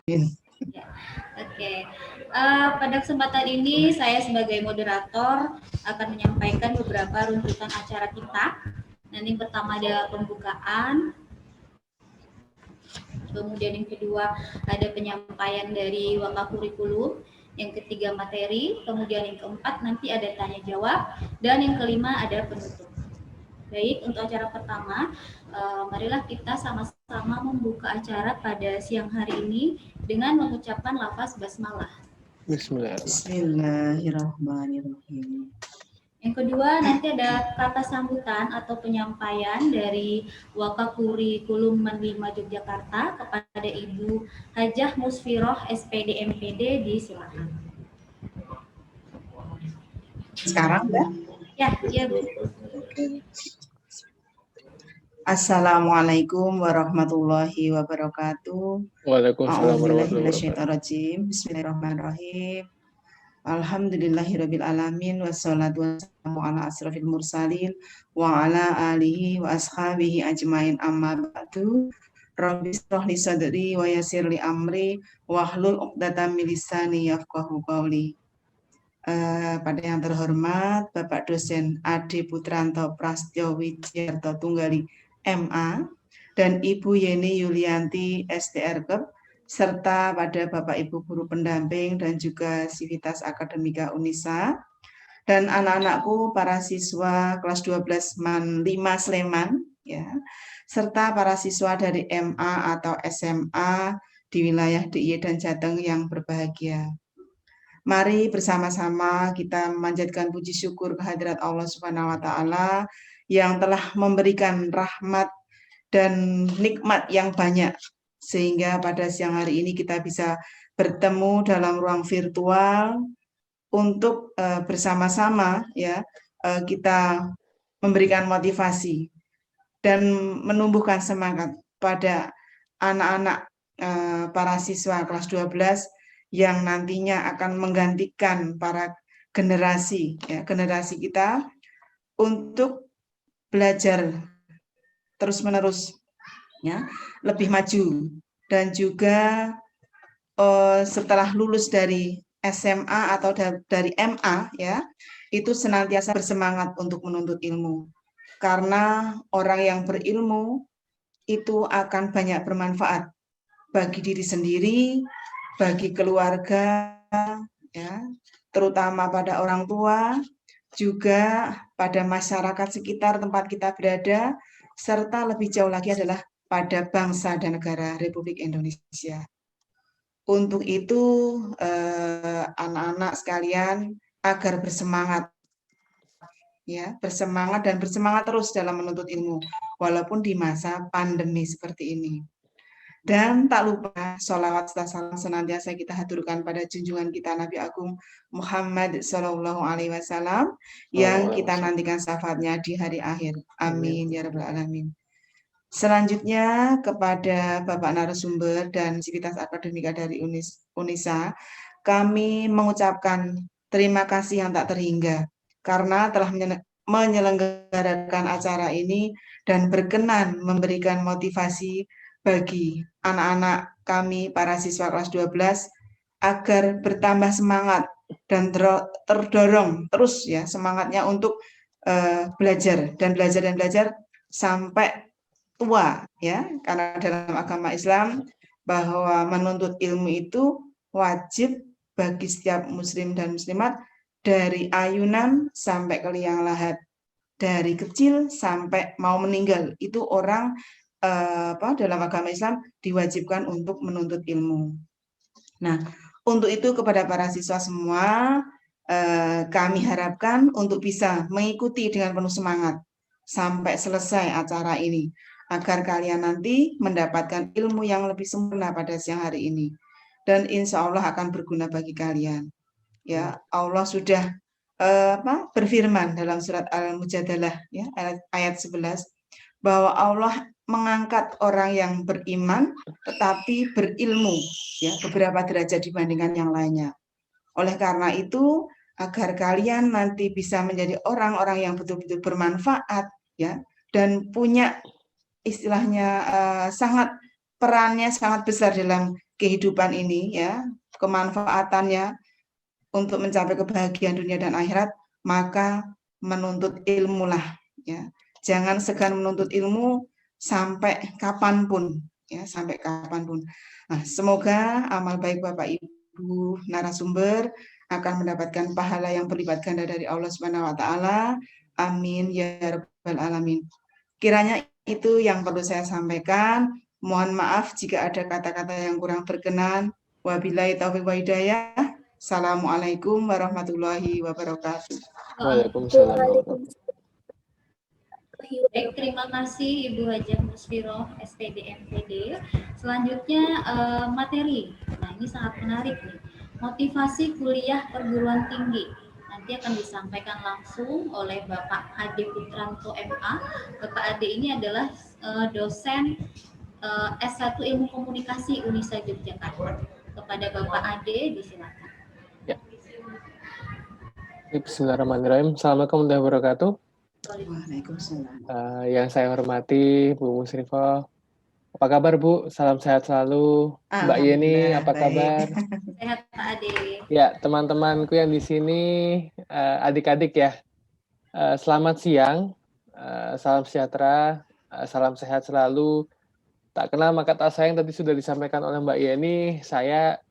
Ya, oke. Pada kesempatan ini saya sebagai moderator akan menyampaikan beberapa runtutan acara kita. Nanti pertama ada pembukaan, kemudian yang kedua ada penyampaian dari wakaf kurikulum, yang ketiga materi, kemudian yang keempat nanti ada tanya jawab, dan yang kelima ada penutup. Baik, untuk acara pertama, marilah kita sama-sama membuka acara pada siang hari ini dengan mengucapkan lafaz basmalah. Bismillahirrahmanirrahim. Yang kedua, nanti ada kata sambutan atau penyampaian dari Wakaf Kurikulum Men 5 Yogyakarta kepada Ibu Hajah Musfiroh SPD MPD, disilakan. Sekarang, Mbak? Ya, iya Bu. Assalamualaikum warahmatullahi wabarakatuh. Waalaikumsalam warahmatullahi wabarakatuh. Bismillahirrahmanirrahim. Alhamdulillahirabbil alamin wassalatu wassalamu ala asrofil mursalin wa ala alihi wa ashabihi ajmain amma ba'du. Rabbi shrah li sadri wa yassir li amri wahlul 'uqdatam min lisani yafqahu qawli. Pada yang terhormat Bapak dosen Ade Putranto Prastyo Wijarto Tunggali MA dan Ibu Yeni Yulianti STRKEP, serta pada Bapak Ibu guru pendamping dan juga Sivitas Akademika Unisa, dan anak-anakku para siswa kelas 12 MAN 5 Sleman, ya, serta para siswa dari MA atau SMA di wilayah DIY dan Jateng yang berbahagia. Mari bersama-sama kita memanjatkan puji syukur kehadirat Allah Subhanahu wa taala yang telah memberikan rahmat dan nikmat yang banyak, sehingga pada siang hari ini kita bisa bertemu dalam ruang virtual untuk bersama-sama ya kita memberikan motivasi dan menumbuhkan semangat pada anak-anak para siswa kelas 12 yang nantinya akan menggantikan para generasi kita untuk belajar terus-menerus, ya, lebih maju, dan juga setelah lulus dari SMA atau dari MA, ya, itu senantiasa bersemangat untuk menuntut ilmu, karena orang yang berilmu itu akan banyak bermanfaat bagi diri sendiri, bagi keluarga, ya, terutama pada orang tua, juga pada masyarakat sekitar tempat kita berada, serta lebih jauh lagi adalah pada bangsa dan negara Republik Indonesia. Untuk itu, anak-anak sekalian agar bersemangat, ya, bersemangat dan bersemangat terus dalam menuntut ilmu, walaupun di masa pandemi seperti ini. Dan tak lupa sholawat serta salam senantiasa kita haturkan pada junjungan kita Nabi Agung Muhammad Sallallahu Alaihi Wasallam yang kita nantikan syafaatnya di hari akhir. Amin ya rabbal alamin. Selanjutnya kepada Bapak narasumber dan Sivitas Akademika dari Unisa, kami mengucapkan terima kasih yang tak terhingga karena telah menyelenggarakan acara ini dan berkenan memberikan motivasi bagi anak-anak kami para siswa kelas 12 agar bertambah semangat dan terdorong terus, ya, semangatnya untuk belajar sampai tua, ya, karena dalam agama Islam bahwa menuntut ilmu itu wajib bagi setiap muslim dan muslimat dari ayunan sampai ke liang lahat, dari kecil sampai mau meninggal, itu orang dalam agama Islam diwajibkan untuk menuntut ilmu. Nah, untuk itu kepada para siswa semua, kami harapkan untuk bisa mengikuti dengan penuh semangat sampai selesai acara ini, agar kalian nanti mendapatkan ilmu yang lebih sempurna pada siang hari ini, dan insya Allah akan berguna bagi kalian. Ya, Allah sudah berfirman dalam surat Al-Mujadalah, ya, ayat 11, bahwa Allah mengangkat orang yang beriman tetapi berilmu, ya, beberapa derajat dibandingkan yang lainnya. Oleh karena itu, agar kalian nanti bisa menjadi orang-orang yang betul-betul bermanfaat, ya, dan punya istilahnya perannya sangat besar dalam kehidupan ini ya, kemanfaatannya untuk mencapai kebahagiaan dunia dan akhirat, maka menuntut ilmu lah ya. Jangan segan menuntut ilmu sampai kapanpun ya, sampai kapanpun. Nah, semoga amal baik Bapak Ibu narasumber akan mendapatkan pahala yang berlipat ganda dari Allah Subhanahu wa taala. Amin ya rabbal alamin. Kiranya itu yang perlu saya sampaikan. Mohon maaf jika ada kata-kata yang kurang berkenan. Wabillahi taufiq wa hidayah. Assalamualaikum warahmatullahi wabarakatuh. Waalaikumsalam. Baik, terima kasih Ibu Hajah Musfiroh, SPD MPD. Selanjutnya materi. Nah, ini sangat menarik nih. Motivasi kuliah perguruan tinggi. Nanti akan disampaikan langsung oleh Bapak Ade Putranto MA. Bapak Ade ini adalah dosen S1 Ilmu Komunikasi Unisa Yogyakarta. Kepada Bapak Ade, disilakan. Ya. Bismillahirrahmanirrahim. Assalamualaikum warahmatullahi wabarakatuh. Waalaikumsalam. Yang saya hormati Bu Musrifah, apa kabar Bu? Salam sehat selalu. Mbak Yeni, apa kabar? Sehat Pak Ade. Ya, teman-temanku yang di sini, adik-adik ya, selamat siang, salam sejahtera, salam sehat selalu. Tak kenal maka tak sayang tadi sudah disampaikan oleh Mbak Yeni, saya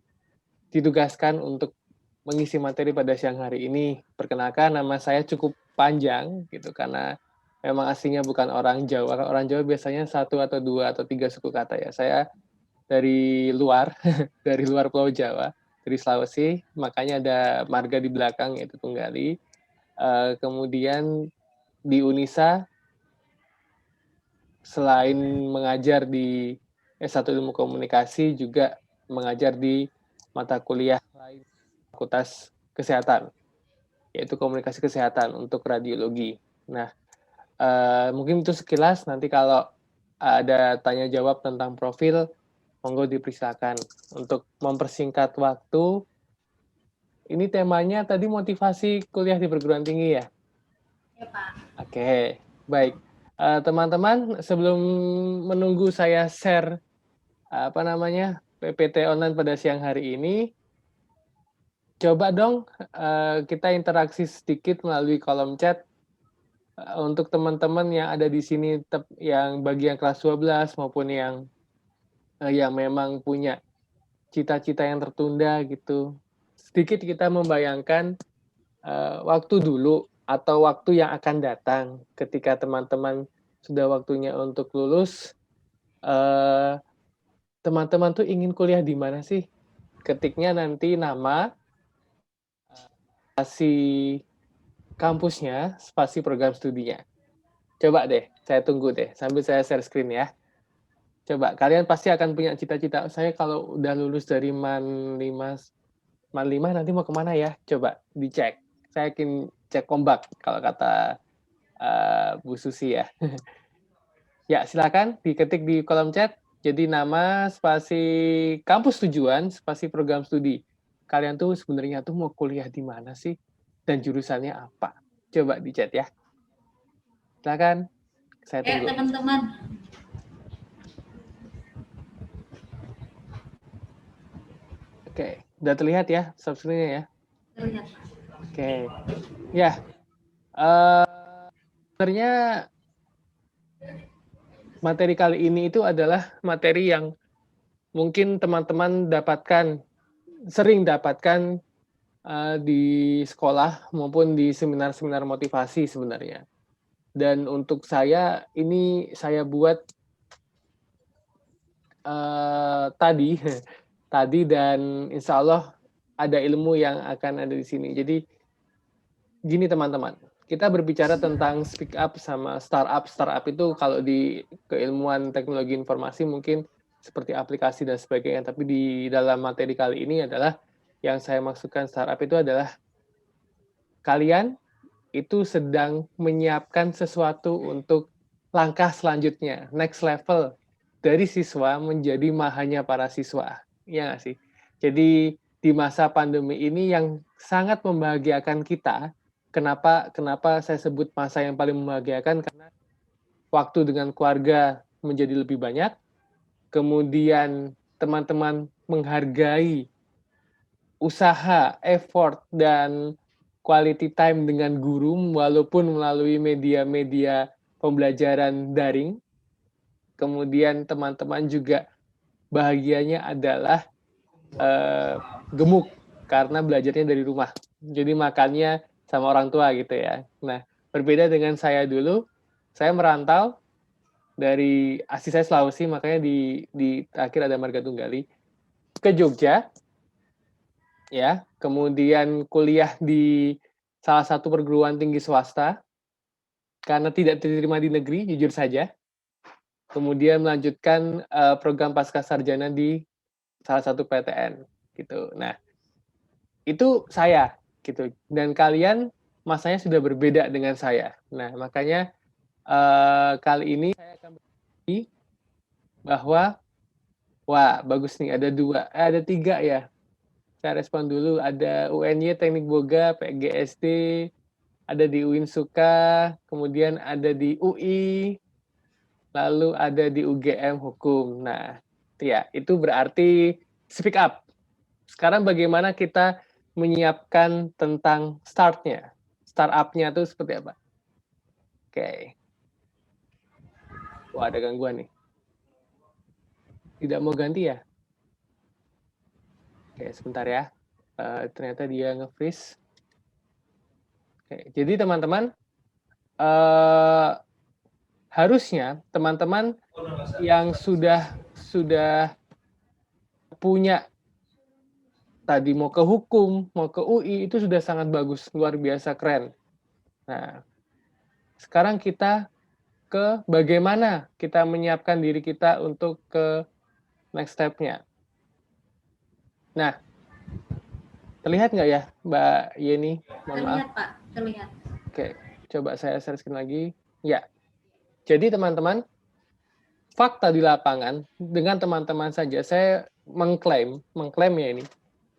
ditugaskan untuk mengisi materi pada siang hari ini. Perkenalkan, nama saya cukup panjang gitu karena memang aslinya bukan orang Jawa. Orang Jawa biasanya 1 atau 2 atau 3 suku kata ya. Saya dari luar, dari luar Pulau Jawa, dari Sulawesi, makanya ada marga di belakang yaitu Tunggali. Kemudian di Unisa, selain mengajar di S1 Ilmu Komunikasi, juga mengajar di mata kuliah lain Fakultas Kesehatan, yaitu Komunikasi Kesehatan untuk radiologi. Nah, mungkin itu sekilas. Nanti kalau ada tanya jawab tentang profil, monggo dipersilakan. Untuk mempersingkat waktu, ini temanya tadi motivasi kuliah di perguruan tinggi ya? Ya Pak. Oke, baik. Teman-teman, sebelum menunggu saya share PPT online pada siang hari ini, coba dong kita interaksi sedikit melalui kolom chat untuk teman-teman yang ada di sini, yang bagian kelas 12 maupun yang memang punya cita-cita yang tertunda gitu. Sedikit kita membayangkan waktu dulu atau waktu yang akan datang ketika teman-teman sudah waktunya untuk lulus. Teman-teman tuh ingin kuliah di mana sih? Ketiknya nanti nama, spasi kampusnya, spasi program studinya. Coba deh, saya tunggu deh, sambil saya share screen ya. Coba, kalian pasti akan punya cita-cita, saya kalau udah lulus dari MAN 5 nanti mau kemana ya? Coba dicek. Saya yakin cek ombak, kalau kata Bu Susi ya. Ya, silakan diketik di kolom chat. Jadi nama, spasi kampus tujuan, spasi program studi. Kalian tuh sebenarnya tuh mau kuliah di mana sih? Dan jurusannya apa? Coba di chat ya. Silakan. Saya tunggu. Teman-teman. Oke, udah terlihat ya subscribe-nya ya? Terlihat. Oke. Ya. Sebenarnya materi kali ini itu adalah materi yang mungkin teman-teman sering dapatkan di sekolah maupun di seminar-seminar motivasi sebenarnya. Dan untuk saya, ini saya buat tadi dan insya Allah ada ilmu yang akan ada di sini. Jadi gini teman-teman, kita berbicara tentang speak up sama startup. Startup itu kalau di keilmuan teknologi informasi mungkin seperti aplikasi dan sebagainya. Tapi di dalam materi kali ini adalah yang saya maksudkan startup itu adalah kalian itu sedang menyiapkan sesuatu untuk langkah selanjutnya, next level dari siswa menjadi mahanya para siswa. Iya nggak sih? Jadi di masa pandemi ini yang sangat membahagiakan kita, kenapa saya sebut masa yang paling membahagiakan? Karena waktu dengan keluarga menjadi lebih banyak, kemudian teman-teman menghargai usaha, effort, dan quality time dengan guru walaupun melalui media-media pembelajaran daring. Kemudian teman-teman juga bahagianya adalah gemuk karena belajarnya dari rumah. Jadi makannya sama orang tua gitu ya. Nah, berbeda dengan saya dulu, saya merantau dari asli saya Sulawesi, makanya di akhir ada Marga Tunggali, ke Jogja, ya, kemudian kuliah di salah satu perguruan tinggi swasta, karena tidak diterima di negeri, jujur saja. Kemudian melanjutkan program pasca sarjana di salah satu PTN, gitu. Nah, itu saya, gitu. Dan kalian masanya sudah berbeda dengan saya. Nah, makanya kali ini saya akan berbagi bahwa, wah, bagus nih, ada tiga ya. Saya respon dulu, ada UNY Teknik Boga, PGSD, ada di Uinsuka, kemudian ada di UI, lalu ada di UGM Hukum. Nah, ya, itu berarti speak up. Sekarang bagaimana kita menyiapkan tentang start-nya? Startup-nya itu seperti apa? Oke. Wah, ada gangguan nih. Tidak mau ganti ya? Oke, sebentar ya. Ternyata dia nge-freeze. Oke, jadi teman-teman, harusnya teman-teman yang sudah punya tadi mau ke hukum, mau ke UI, itu sudah sangat bagus, luar biasa keren. Nah, sekarang kita ke bagaimana kita menyiapkan diri kita untuk ke next step-nya. Nah, terlihat nggak ya, Mbak Yeni? Mohon maaf. Terlihat, Pak. Terlihat. Oke, coba saya share screen lagi. Ya, jadi teman-teman, fakta di lapangan, dengan teman-teman saja, saya mengklaim ya ini,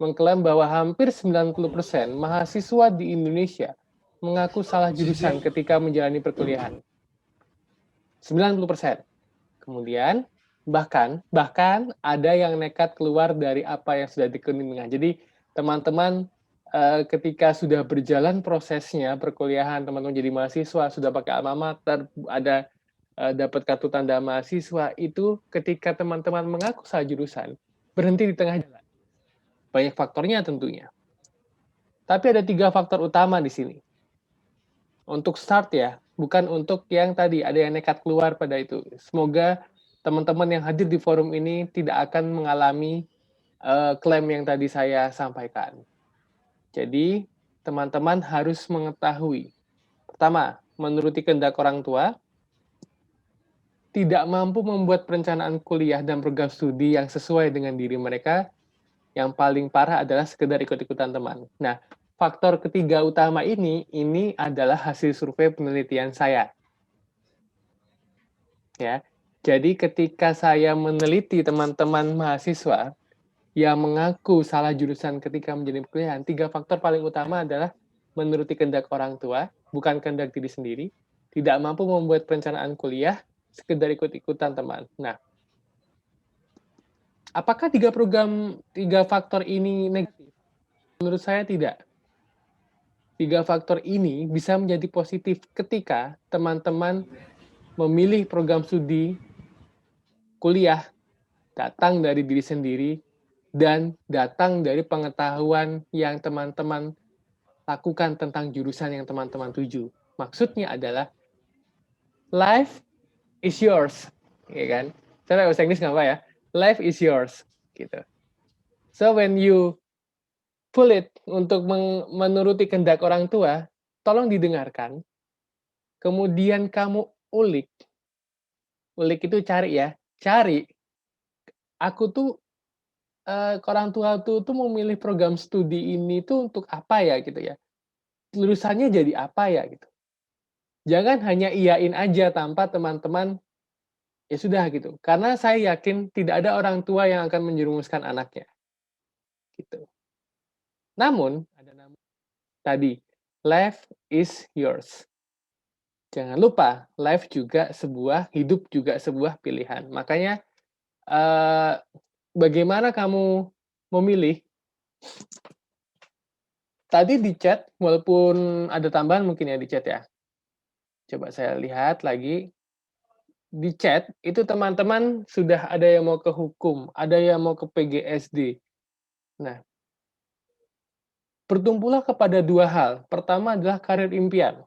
mengklaim bahwa hampir 90% mahasiswa di Indonesia mengaku salah jurusan ketika menjalani perkuliahan. 90%. Kemudian, bahkan ada yang nekat keluar dari apa yang sudah dikuningan. Jadi, teman-teman ketika sudah berjalan prosesnya perkuliahan, teman-teman jadi mahasiswa, sudah pakai alma mater, ada dapat kartu tanda mahasiswa, itu ketika teman-teman mengaku salah jurusan, berhenti di tengah jalan. Banyak faktornya tentunya. Tapi ada 3 faktor utama di sini. Untuk start ya, bukan untuk yang tadi, ada yang nekat keluar pada itu. Semoga teman-teman yang hadir di forum ini tidak akan mengalami klaim yang tadi saya sampaikan. Jadi, teman-teman harus mengetahui. Pertama, menuruti kehendak orang tua, tidak mampu membuat perencanaan kuliah dan program studi yang sesuai dengan diri mereka, yang paling parah adalah sekedar ikut-ikutan teman. Nah, faktor ketiga utama ini adalah hasil survei penelitian saya. Ya, jadi ketika saya meneliti teman-teman mahasiswa yang mengaku salah jurusan ketika menjadi perkuliahan, 3 faktor paling utama adalah menuruti kehendak orang tua, bukan kehendak diri sendiri, tidak mampu membuat perencanaan kuliah, sekedar ikut-ikutan teman. Nah, apakah 3 faktor ini negatif? Menurut saya tidak. 3 faktor ini bisa menjadi positif ketika teman-teman memilih program studi kuliah datang dari diri sendiri dan datang dari pengetahuan yang teman-teman lakukan tentang jurusan yang teman-teman tuju. Maksudnya adalah life is yours, ya kan? Saya bahasa Inggris nggak apa ya? Life is yours, gitu. So when you pull it untuk menuruti kehendak orang tua, tolong didengarkan. Kemudian kamu ulik itu cari ya, cari. Aku tuh orang tua tuh memilih program studi ini tuh untuk apa ya gitu ya. Lulusannya jadi apa ya gitu. Jangan hanya iyain aja tanpa teman-teman ya sudah gitu. Karena saya yakin tidak ada orang tua yang akan menjerumuskan anaknya. Gitu. Namun, ada namun tadi, life is yours. Jangan lupa, life juga hidup juga sebuah pilihan. Makanya bagaimana kamu memilih? Tadi di chat, walaupun ada tambahan mungkin ya di chat ya. Coba saya lihat lagi. Di chat, itu teman-teman sudah ada yang mau ke hukum, ada yang mau ke PGSD. Nah, bertumpulah kepada dua hal. Pertama adalah karir impian.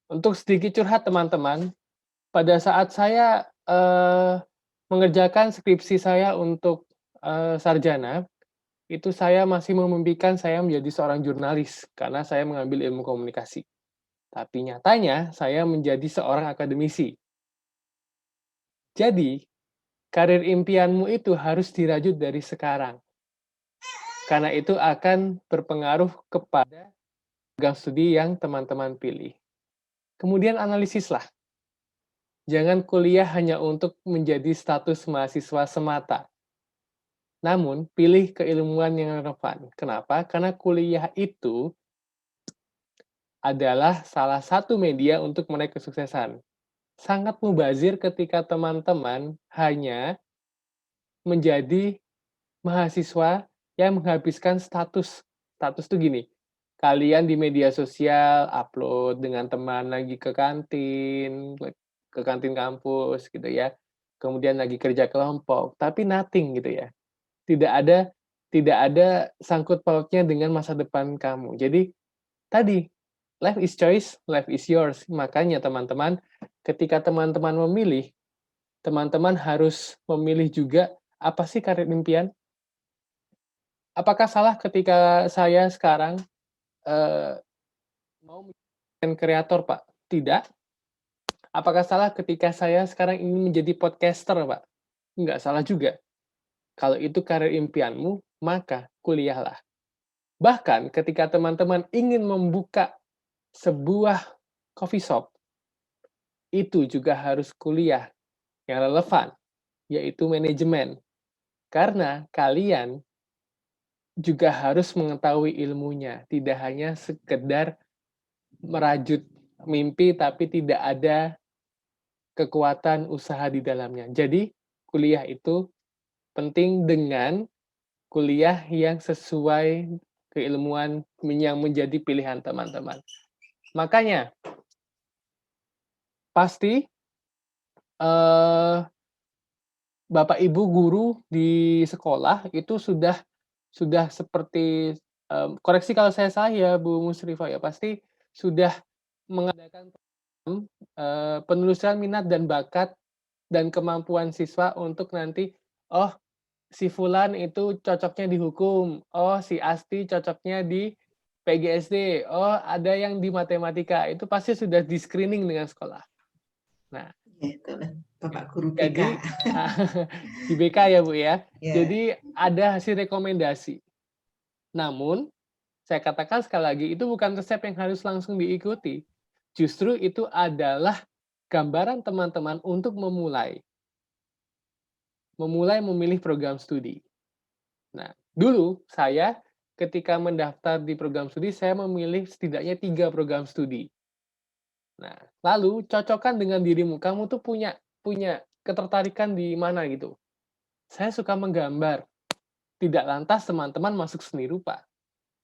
Untuk sedikit curhat teman-teman, pada saat saya mengerjakan skripsi saya untuk sarjana, itu saya masih memimpikan saya menjadi seorang jurnalis karena saya mengambil ilmu komunikasi. Tapi nyatanya saya menjadi seorang akademisi. Jadi, karir impianmu itu harus dirajut dari sekarang. Karena itu akan berpengaruh kepada program studi yang teman-teman pilih. Kemudian analisislah. Jangan kuliah hanya untuk menjadi status mahasiswa semata. Namun, pilih keilmuan yang relevan. Kenapa? Karena kuliah itu adalah salah satu media untuk meraih kesuksesan. Sangat mubazir ketika teman-teman hanya menjadi mahasiswa yang menghabiskan status. Status itu gini, kalian di media sosial upload dengan teman lagi ke kantin kampus gitu ya. Kemudian lagi kerja kelompok, tapi nothing gitu ya. Tidak ada sangkut pautnya dengan masa depan kamu. Jadi tadi life is choice, life is yours. Makanya teman-teman, ketika teman-teman memilih, teman-teman harus memilih juga apa sih karir impian? Apakah salah ketika saya sekarang mau menjadi kreator, Pak? Tidak. Apakah salah ketika saya sekarang ingin menjadi podcaster, Pak? Enggak salah juga. Kalau itu karir impianmu, maka kuliahlah. Bahkan ketika teman-teman ingin membuka sebuah coffee shop, itu juga harus kuliah yang relevan, yaitu manajemen. Karena kalian juga harus mengetahui ilmunya, tidak hanya sekedar merajut mimpi tapi tidak ada kekuatan usaha di dalamnya. Jadi, kuliah itu penting dengan kuliah yang sesuai keilmuan yang menjadi pilihan teman-teman. Makanya, pasti Bapak Ibu guru di sekolah itu sudah seperti, koreksi kalau saya salah ya Bu Musrifah ya, pasti sudah mengadakan penelusuran minat dan bakat dan kemampuan siswa untuk nanti, oh si fulan itu cocoknya di hukum, oh si Asti cocoknya di PGSD, oh ada yang di matematika, itu pasti sudah di-screening dengan sekolah. Nah, Ya, itulah Bapak Guru BK. jadi di BK ya Bu ya. Ya. Jadi ada hasil rekomendasi. Namun, saya katakan sekali lagi, itu bukan resep yang harus langsung diikuti. Justru itu adalah gambaran teman-teman untuk memulai memilih program studi. Nah, dulu saya ketika mendaftar di program studi, saya memilih setidaknya 3 program studi. Nah, lalu cocokkan dengan dirimu, kamu tuh punya ketertarikan di mana gitu. Saya suka menggambar. Tidak lantas teman-teman masuk seni rupa.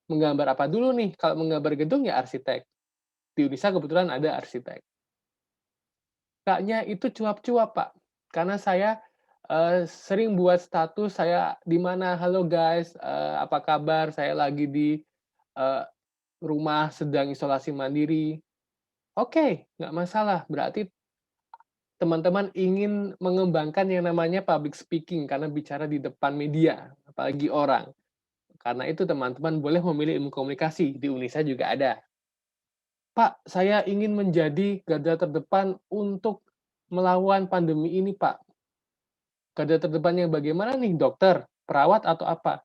Menggambar apa dulu nih? Kalau menggambar gedung ya arsitek. Di Unisa kebetulan ada arsitek. Kayaknya itu cuap-cuap, Pak. Karena saya sering buat status saya di mana, halo guys, apa kabar? Saya lagi di rumah sedang isolasi mandiri. Oke, nggak masalah. Berarti teman-teman ingin mengembangkan yang namanya public speaking karena bicara di depan media, apalagi orang. Karena itu teman-teman boleh memilih ilmu komunikasi, di Unisa juga ada. Pak, saya ingin menjadi garda terdepan untuk melawan pandemi ini, Pak. Garda terdepannya bagaimana nih, dokter, perawat, atau apa?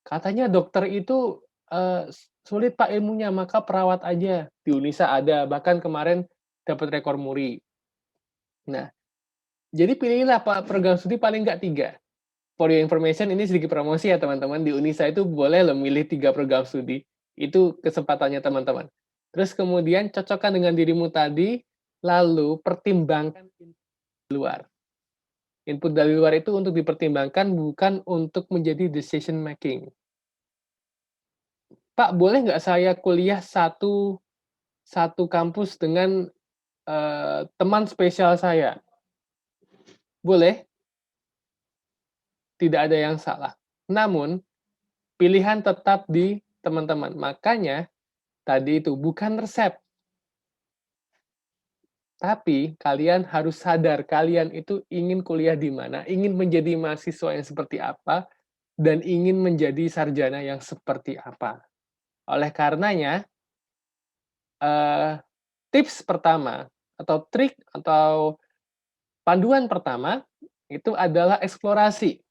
Katanya dokter itu sulit, Pak, ilmunya, maka perawat aja. Di Unisa ada, bahkan kemarin dapat rekor muri. Nah, jadi pilihlah Pak program studi paling nggak 3. For your information, ini sedikit promosi ya teman-teman, di Unisa itu boleh loh milih 3 program studi. Itu kesempatannya teman-teman. Terus kemudian cocokkan dengan dirimu tadi, lalu pertimbangkan luar. Input dari luar itu untuk dipertimbangkan, bukan untuk menjadi decision making. Pak, boleh nggak saya kuliah satu kampus dengan teman spesial saya? Boleh, tidak ada yang salah. Namun, pilihan tetap di teman-teman. Makanya, tadi itu bukan resep. Tapi, kalian harus sadar, kalian itu ingin kuliah di mana, ingin menjadi mahasiswa yang seperti apa, dan ingin menjadi sarjana yang seperti apa. Oleh karenanya, tips pertama, atau trik, atau panduan pertama, itu adalah eksplorasi.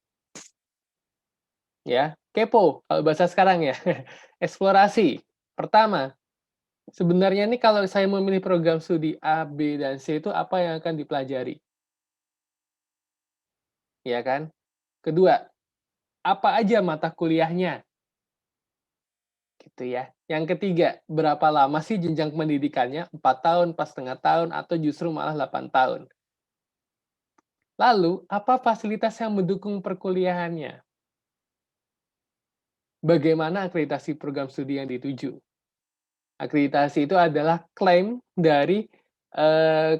Ya, kepo, kalau bahasa sekarang ya. Eksplorasi. Pertama, sebenarnya ini kalau saya memilih program studi A, B, dan C itu apa yang akan dipelajari? Ya kan? Kedua, apa aja mata kuliahnya? Gitu ya. Yang ketiga, berapa lama sih jenjang pendidikannya? 4 tahun, 4,5 tahun, atau justru malah 8 tahun? Lalu, apa fasilitas yang mendukung perkuliahannya? Bagaimana akreditasi program studi yang dituju? Akreditasi itu adalah klaim dari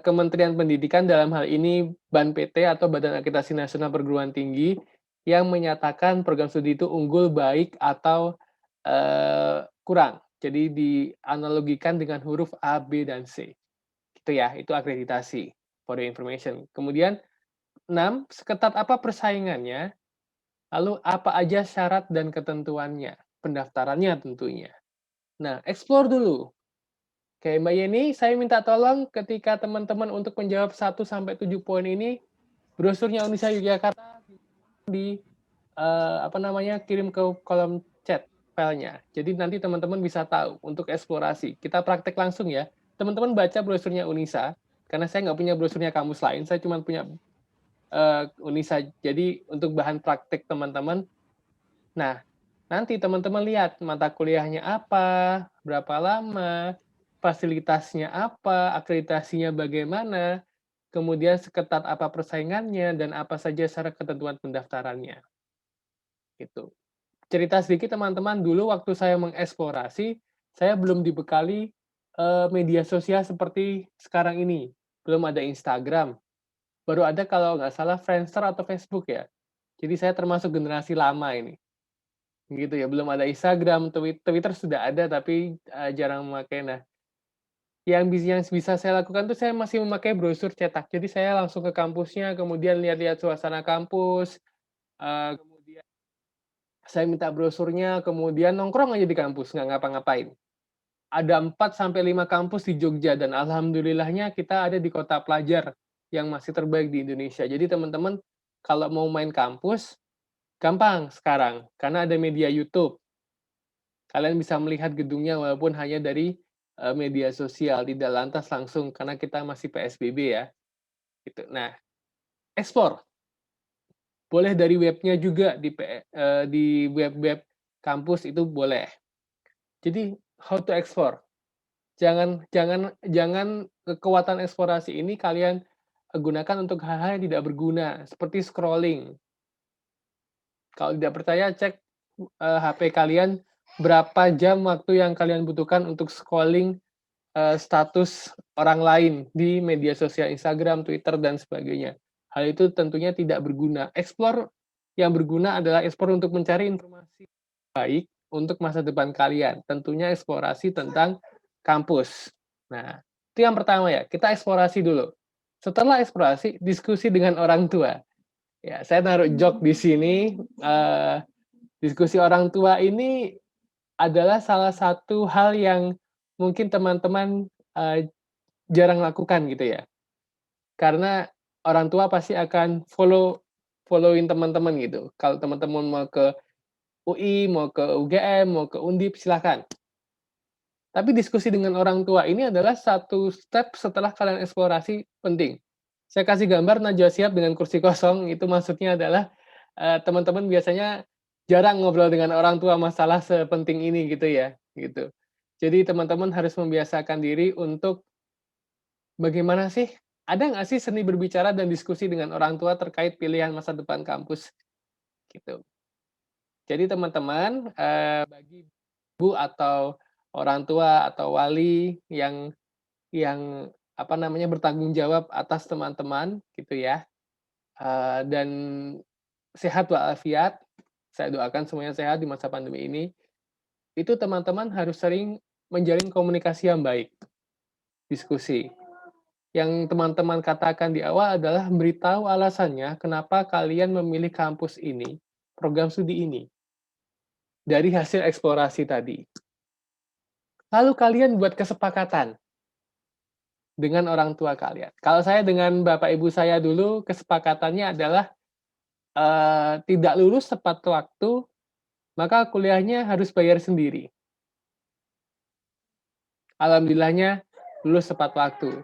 Kementerian Pendidikan, dalam hal ini BAN-PT atau Badan Akreditasi Nasional Perguruan Tinggi, yang menyatakan program studi itu unggul, baik, atau kurang. Jadi dianalogikan dengan huruf A, B, dan C. Gitu ya, itu akreditasi, for your information. Kemudian 6, seketat apa persaingannya, lalu apa aja syarat dan ketentuannya, pendaftarannya tentunya. Nah, explore dulu. Oke, Mbak Yeni, saya minta tolong ketika teman-teman untuk menjawab 1-7 poin ini, brosurnya Unisa Yogyakarta kirim ke kolom chat filenya. Jadi nanti teman-teman bisa tahu untuk eksplorasi. Kita praktek langsung ya. Teman-teman baca brosurnya Unisa, karena saya nggak punya brosurnya kampus lain, saya cuma punya Unisa. Jadi untuk bahan praktek teman-teman, nah, nanti teman-teman lihat mata kuliahnya apa, berapa lama, fasilitasnya apa, akreditasinya bagaimana, kemudian seketat apa persaingannya, dan apa saja syarat ketentuan pendaftarannya. Gitu. Cerita sedikit teman-teman, dulu waktu saya mengeksplorasi, saya belum dibekali media sosial seperti sekarang ini. Belum ada Instagram. Baru ada kalau nggak salah Friendster atau Facebook ya. Jadi saya termasuk generasi lama ini. Gitu ya, belum ada Instagram, Twitter sudah ada tapi jarang memakai. Nah, yang bisa saya lakukan tuh saya masih memakai brosur cetak. Jadi saya langsung ke kampusnya, kemudian lihat-lihat suasana kampus, kemudian saya minta brosurnya, kemudian nongkrong aja di kampus, nggak ngapa-ngapain. Ada 4-5 kampus di Jogja, dan alhamdulillahnya kita ada di kota pelajar yang masih terbaik di Indonesia. Jadi teman-teman kalau mau main kampus, gampang sekarang, karena ada media YouTube. Kalian bisa melihat gedungnya walaupun hanya dari media sosial, tidak lantas langsung karena kita masih PSBB ya. Gitu. Nah, ekspor. Boleh dari webnya juga di web-web kampus itu boleh. Jadi how to explore. Jangan kekuatan eksplorasi ini kalian gunakan untuk hal-hal yang tidak berguna seperti scrolling. Kalau tidak percaya cek HP kalian, berapa jam waktu yang kalian butuhkan untuk scrolling status orang lain di media sosial Instagram, Twitter, dan sebagainya. Hal itu tentunya tidak berguna. Explore yang berguna adalah explore untuk mencari informasi baik untuk masa depan kalian. Tentunya eksplorasi tentang kampus. Nah, itu yang pertama ya, kita eksplorasi dulu. Setelah eksplorasi, diskusi dengan orang tua. Ya, saya naruh joke di sini. Diskusi orang tua ini adalah salah satu hal yang mungkin teman-teman jarang lakukan gitu ya. Karena orang tua pasti akan followin teman-teman gitu. Kalau teman-teman mau ke UI, mau ke UGM, mau ke Undip, silakan. Tapi diskusi dengan orang tua ini adalah satu step setelah kalian eksplorasi penting. Saya kasih gambar Najwa Shihab dengan kursi kosong, itu maksudnya adalah teman-teman biasanya jarang ngobrol dengan orang tua masalah sepenting ini gitu ya, gitu. Jadi teman-teman harus membiasakan diri untuk bagaimana sih ada nggak sih seni berbicara dan diskusi dengan orang tua terkait pilihan masa depan kampus? Gitu. Jadi teman-teman, bagi ibu atau orang tua atau wali yang apa namanya bertanggung jawab atas teman-teman gitu ya, dan sehat walafiat, saya doakan semuanya sehat di masa pandemi ini. Itu teman-teman harus sering menjalin komunikasi yang baik, diskusi. Yang teman-teman katakan di awal adalah beritahu alasannya kenapa kalian memilih kampus ini, program studi ini, dari hasil eksplorasi tadi. Lalu kalian buat kesepakatan dengan orang tua kalian. Kalau saya dengan bapak ibu saya dulu, kesepakatannya adalah tidak lulus tepat waktu, maka kuliahnya harus bayar sendiri. Alhamdulillahnya lulus tepat waktu.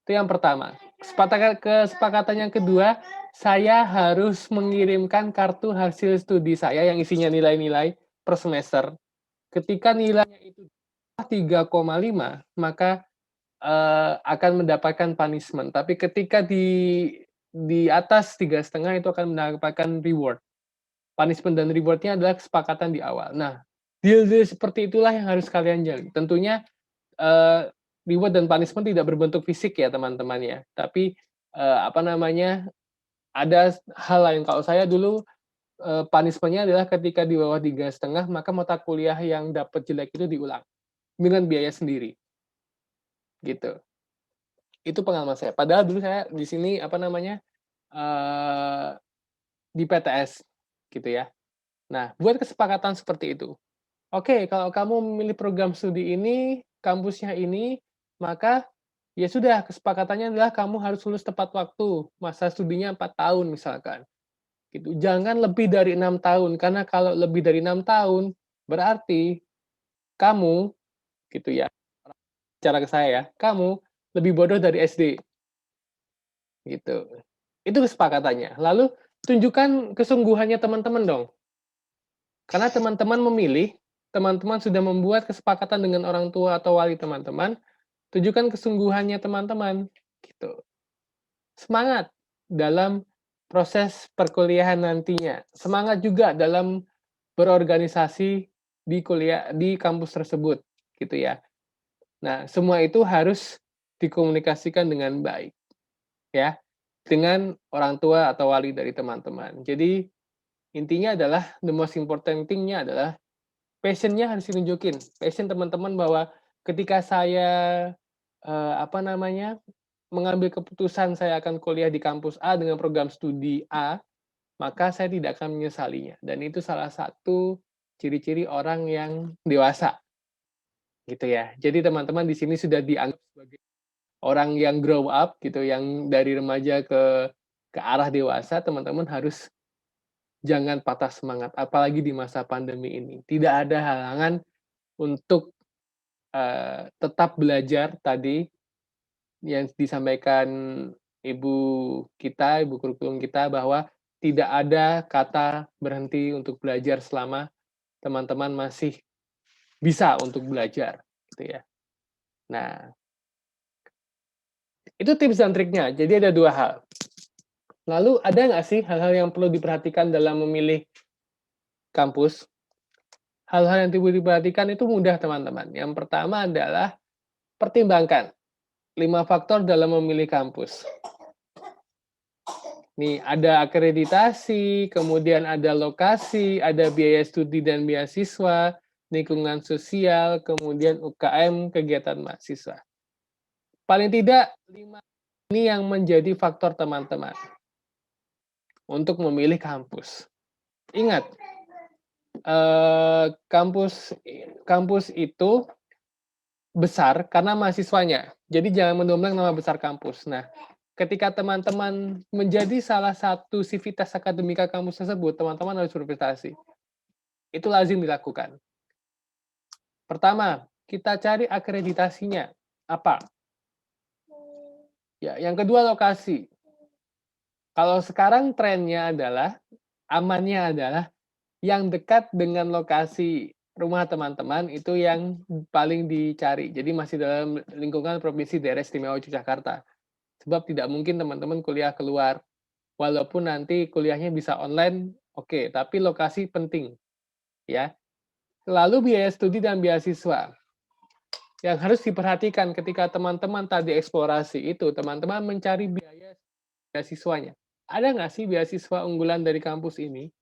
Itu yang pertama. Kesepakatan yang kedua, saya harus mengirimkan kartu hasil studi saya yang isinya nilai-nilai per semester. Ketika nilainya itu 3,5, maka akan mendapatkan punishment. Tapi ketika di atas 3,5 itu akan mendapatkan reward. Punishment dan reward-nya adalah kesepakatan di awal. Nah, deal-deal seperti itulah yang harus kalian jalin. Tentunya reward dan punishment tidak berbentuk fisik ya teman-teman ya. Tapi apa namanya, ada hal lain. Kalau saya dulu punishment-nya adalah ketika di bawah 3,5, maka mata kuliah yang dapat jelek itu diulang dengan biaya sendiri. Gitu. Itu pengalaman saya. Padahal dulu saya di sini apa namanya, di PTS gitu ya. Nah, buat kesepakatan seperti itu. Oke, kalau kamu memilih program studi ini, kampusnya ini, maka ya sudah kesepakatannya adalah kamu harus lulus tepat waktu. Masa studinya 4 tahun misalkan. Gitu. Jangan lebih dari 6 tahun karena kalau lebih dari 6 tahun berarti kamu gitu ya. Cara ke saya ya, kamu lebih bodoh dari SD. Gitu. Itu kesepakatannya. Lalu tunjukkan kesungguhannya teman-teman dong. Karena teman-teman memilih, teman-teman sudah membuat kesepakatan dengan orang tua atau wali teman-teman, tunjukkan kesungguhannya teman-teman. Gitu. Semangat dalam proses perkuliahan nantinya. Semangat juga dalam berorganisasi di kuliah di kampus tersebut, gitu ya. Nah, semua itu harus dikomunikasikan dengan baik, ya, dengan orang tua atau wali dari teman-teman. Jadi intinya adalah the most important thing-nya adalah passion-nya harus ditunjukin. Passion teman-teman bahwa ketika saya apa namanya, mengambil keputusan saya akan kuliah di kampus A dengan program studi A, maka saya tidak akan menyesalinya. Dan itu salah satu ciri-ciri orang yang dewasa. Gitu ya. Jadi teman-teman di sini sudah dianggap sebagai orang yang grow up gitu, yang dari remaja ke arah dewasa, teman-teman harus jangan patah semangat, apalagi di masa pandemi ini. Tidak ada halangan untuk tetap belajar tadi yang disampaikan ibu kita, ibu kurikulum kita, bahwa tidak ada kata berhenti untuk belajar selama teman-teman masih bisa untuk belajar, gitu ya. Nah, itu tips dan triknya. Jadi ada 2 hal. Lalu ada nggak sih hal-hal yang perlu diperhatikan dalam memilih kampus? Hal-hal yang perlu diperhatikan itu mudah teman-teman. Yang pertama adalah pertimbangkan 5 faktor dalam memilih kampus. Nih, ada akreditasi, kemudian ada lokasi, ada biaya studi dan beasiswa, lingkungan sosial, kemudian UKM, kegiatan mahasiswa. Paling tidak 5 ini yang menjadi faktor teman-teman untuk memilih kampus. Ingat, kampus itu besar karena mahasiswanya. Jadi jangan mendompleng nama besar kampus. Nah, ketika teman-teman menjadi salah satu sivitas akademika kampus tersebut, teman-teman harus berprestasi. Itu lazim dilakukan. Pertama, kita cari akreditasinya. Apa? Ya, yang kedua lokasi. Kalau sekarang trennya adalah, amannya adalah, yang dekat dengan lokasi rumah teman-teman itu yang paling dicari. Jadi masih dalam lingkungan Provinsi Daerah Istimewa Yogyakarta. Sebab tidak mungkin teman-teman kuliah keluar. Walaupun nanti kuliahnya bisa online, oke, tapi lokasi penting, ya. Lalu biaya studi dan beasiswa. Yang harus diperhatikan ketika teman-teman tadi eksplorasi itu, teman-teman mencari biaya beasiswanya. Ada nggak sih beasiswa unggulan dari kampus ini?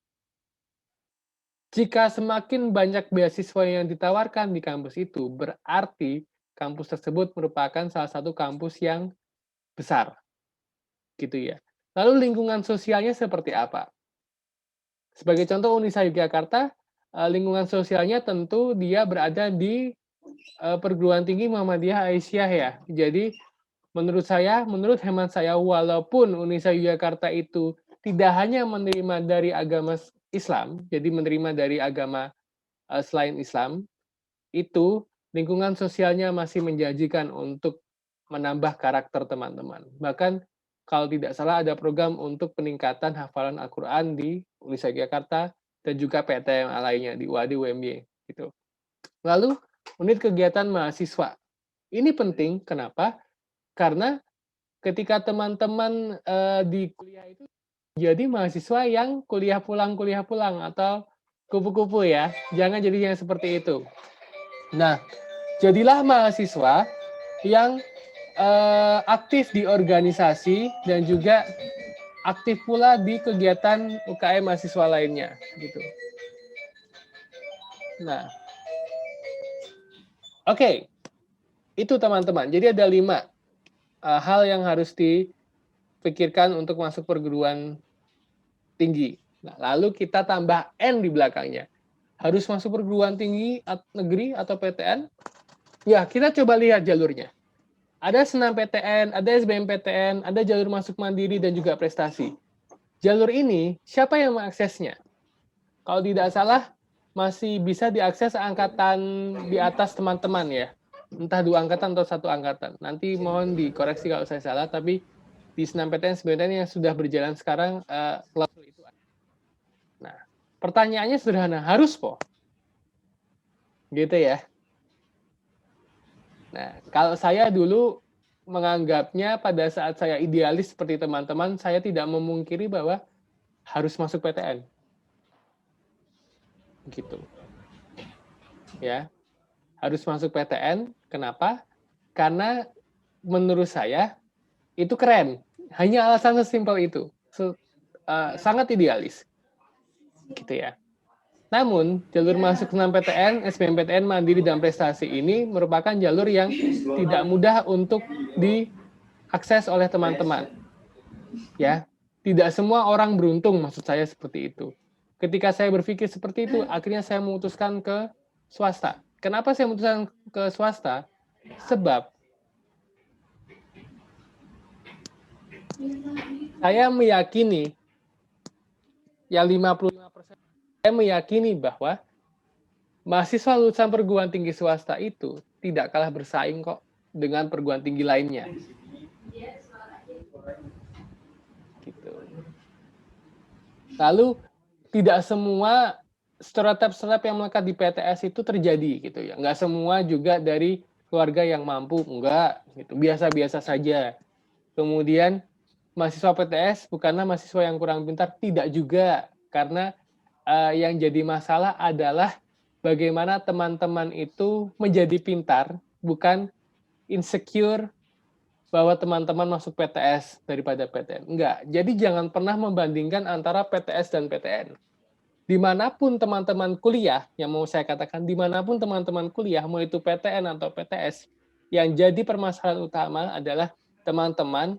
Jika semakin banyak beasiswa yang ditawarkan di kampus itu, berarti kampus tersebut merupakan salah satu kampus yang besar, gitu ya. Lalu lingkungan sosialnya seperti apa? Sebagai contoh Unisa Yogyakarta, lingkungan sosialnya tentu dia berada di perguruan tinggi Muhammadiyah Aisyah ya. Jadi menurut hemat saya, walaupun Unisa Yogyakarta itu tidak hanya menerima dari agama Islam, jadi menerima dari agama selain Islam, itu lingkungan sosialnya masih menjanjikan untuk menambah karakter teman-teman. Bahkan kalau tidak salah ada program untuk peningkatan hafalan Al-Quran di Unisa Yogyakarta dan juga PTN lainnya di UAD UMY gitu. Lalu unit kegiatan mahasiswa. Ini penting, kenapa? Karena ketika teman-teman di kuliah itu jadi mahasiswa yang kuliah pulang atau kupu-kupu ya. Jangan jadi yang seperti itu. Nah, jadilah mahasiswa yang aktif di organisasi dan juga aktif pula di kegiatan UKM mahasiswa lainnya gitu. Nah, oke. Itu teman-teman. Jadi ada 5 hal yang harus dipikirkan untuk masuk perguruan tinggi. Nah, lalu kita tambah N di belakangnya. Harus masuk perguruan tinggi negeri atau PTN? Ya, kita coba lihat jalurnya. Ada SNMPTN, ada SBMPTN, ada jalur masuk mandiri dan juga prestasi. Jalur ini, siapa yang mengaksesnya? Kalau tidak salah, masih bisa diakses angkatan di atas teman-teman ya. Entah 2 angkatan atau 1 angkatan. Nanti mohon dikoreksi kalau saya salah, tapi di SNMPTN, SBMPTN yang sudah berjalan sekarang, klausul itu ada. Nah, pertanyaannya sederhana, harus po? Gitu ya. Nah, kalau saya dulu menganggapnya pada saat saya idealis seperti teman-teman, saya tidak memungkiri bahwa harus masuk PTN. Gitu. Ya. Harus masuk PTN, kenapa? Karena menurut saya itu keren. Hanya alasan sesimpel itu. Sangat idealis. Gitu ya. Namun, jalur masuk SNMPTN, SBMPTN, Mandiri, dan Prestasi ini merupakan jalur yang tidak mudah untuk diakses oleh teman-teman. Ya, tidak semua orang beruntung, maksud saya seperti itu. Ketika saya berpikir seperti itu, akhirnya saya memutuskan ke swasta. Kenapa saya memutuskan ke swasta? Sebab saya meyakini, ya 55%, saya meyakini bahwa mahasiswa lulusan perguruan tinggi swasta itu tidak kalah bersaing kok dengan perguruan tinggi lainnya. Gitu. Lalu tidak semua stereotip yang melekat di PTS itu terjadi gitu ya. Nggak semua juga dari keluarga yang mampu, enggak gitu. Biasa-biasa saja. Kemudian mahasiswa PTS bukanlah mahasiswa yang kurang pintar, tidak juga. Karena yang jadi masalah adalah bagaimana teman-teman itu menjadi pintar, bukan insecure bahwa teman-teman masuk PTS daripada PTN. Enggak. Jadi jangan pernah membandingkan antara PTS dan PTN. Dimanapun teman-teman kuliah, yang mau saya katakan, dimanapun teman-teman kuliah, mau itu PTN atau PTS, yang jadi permasalahan utama adalah teman-teman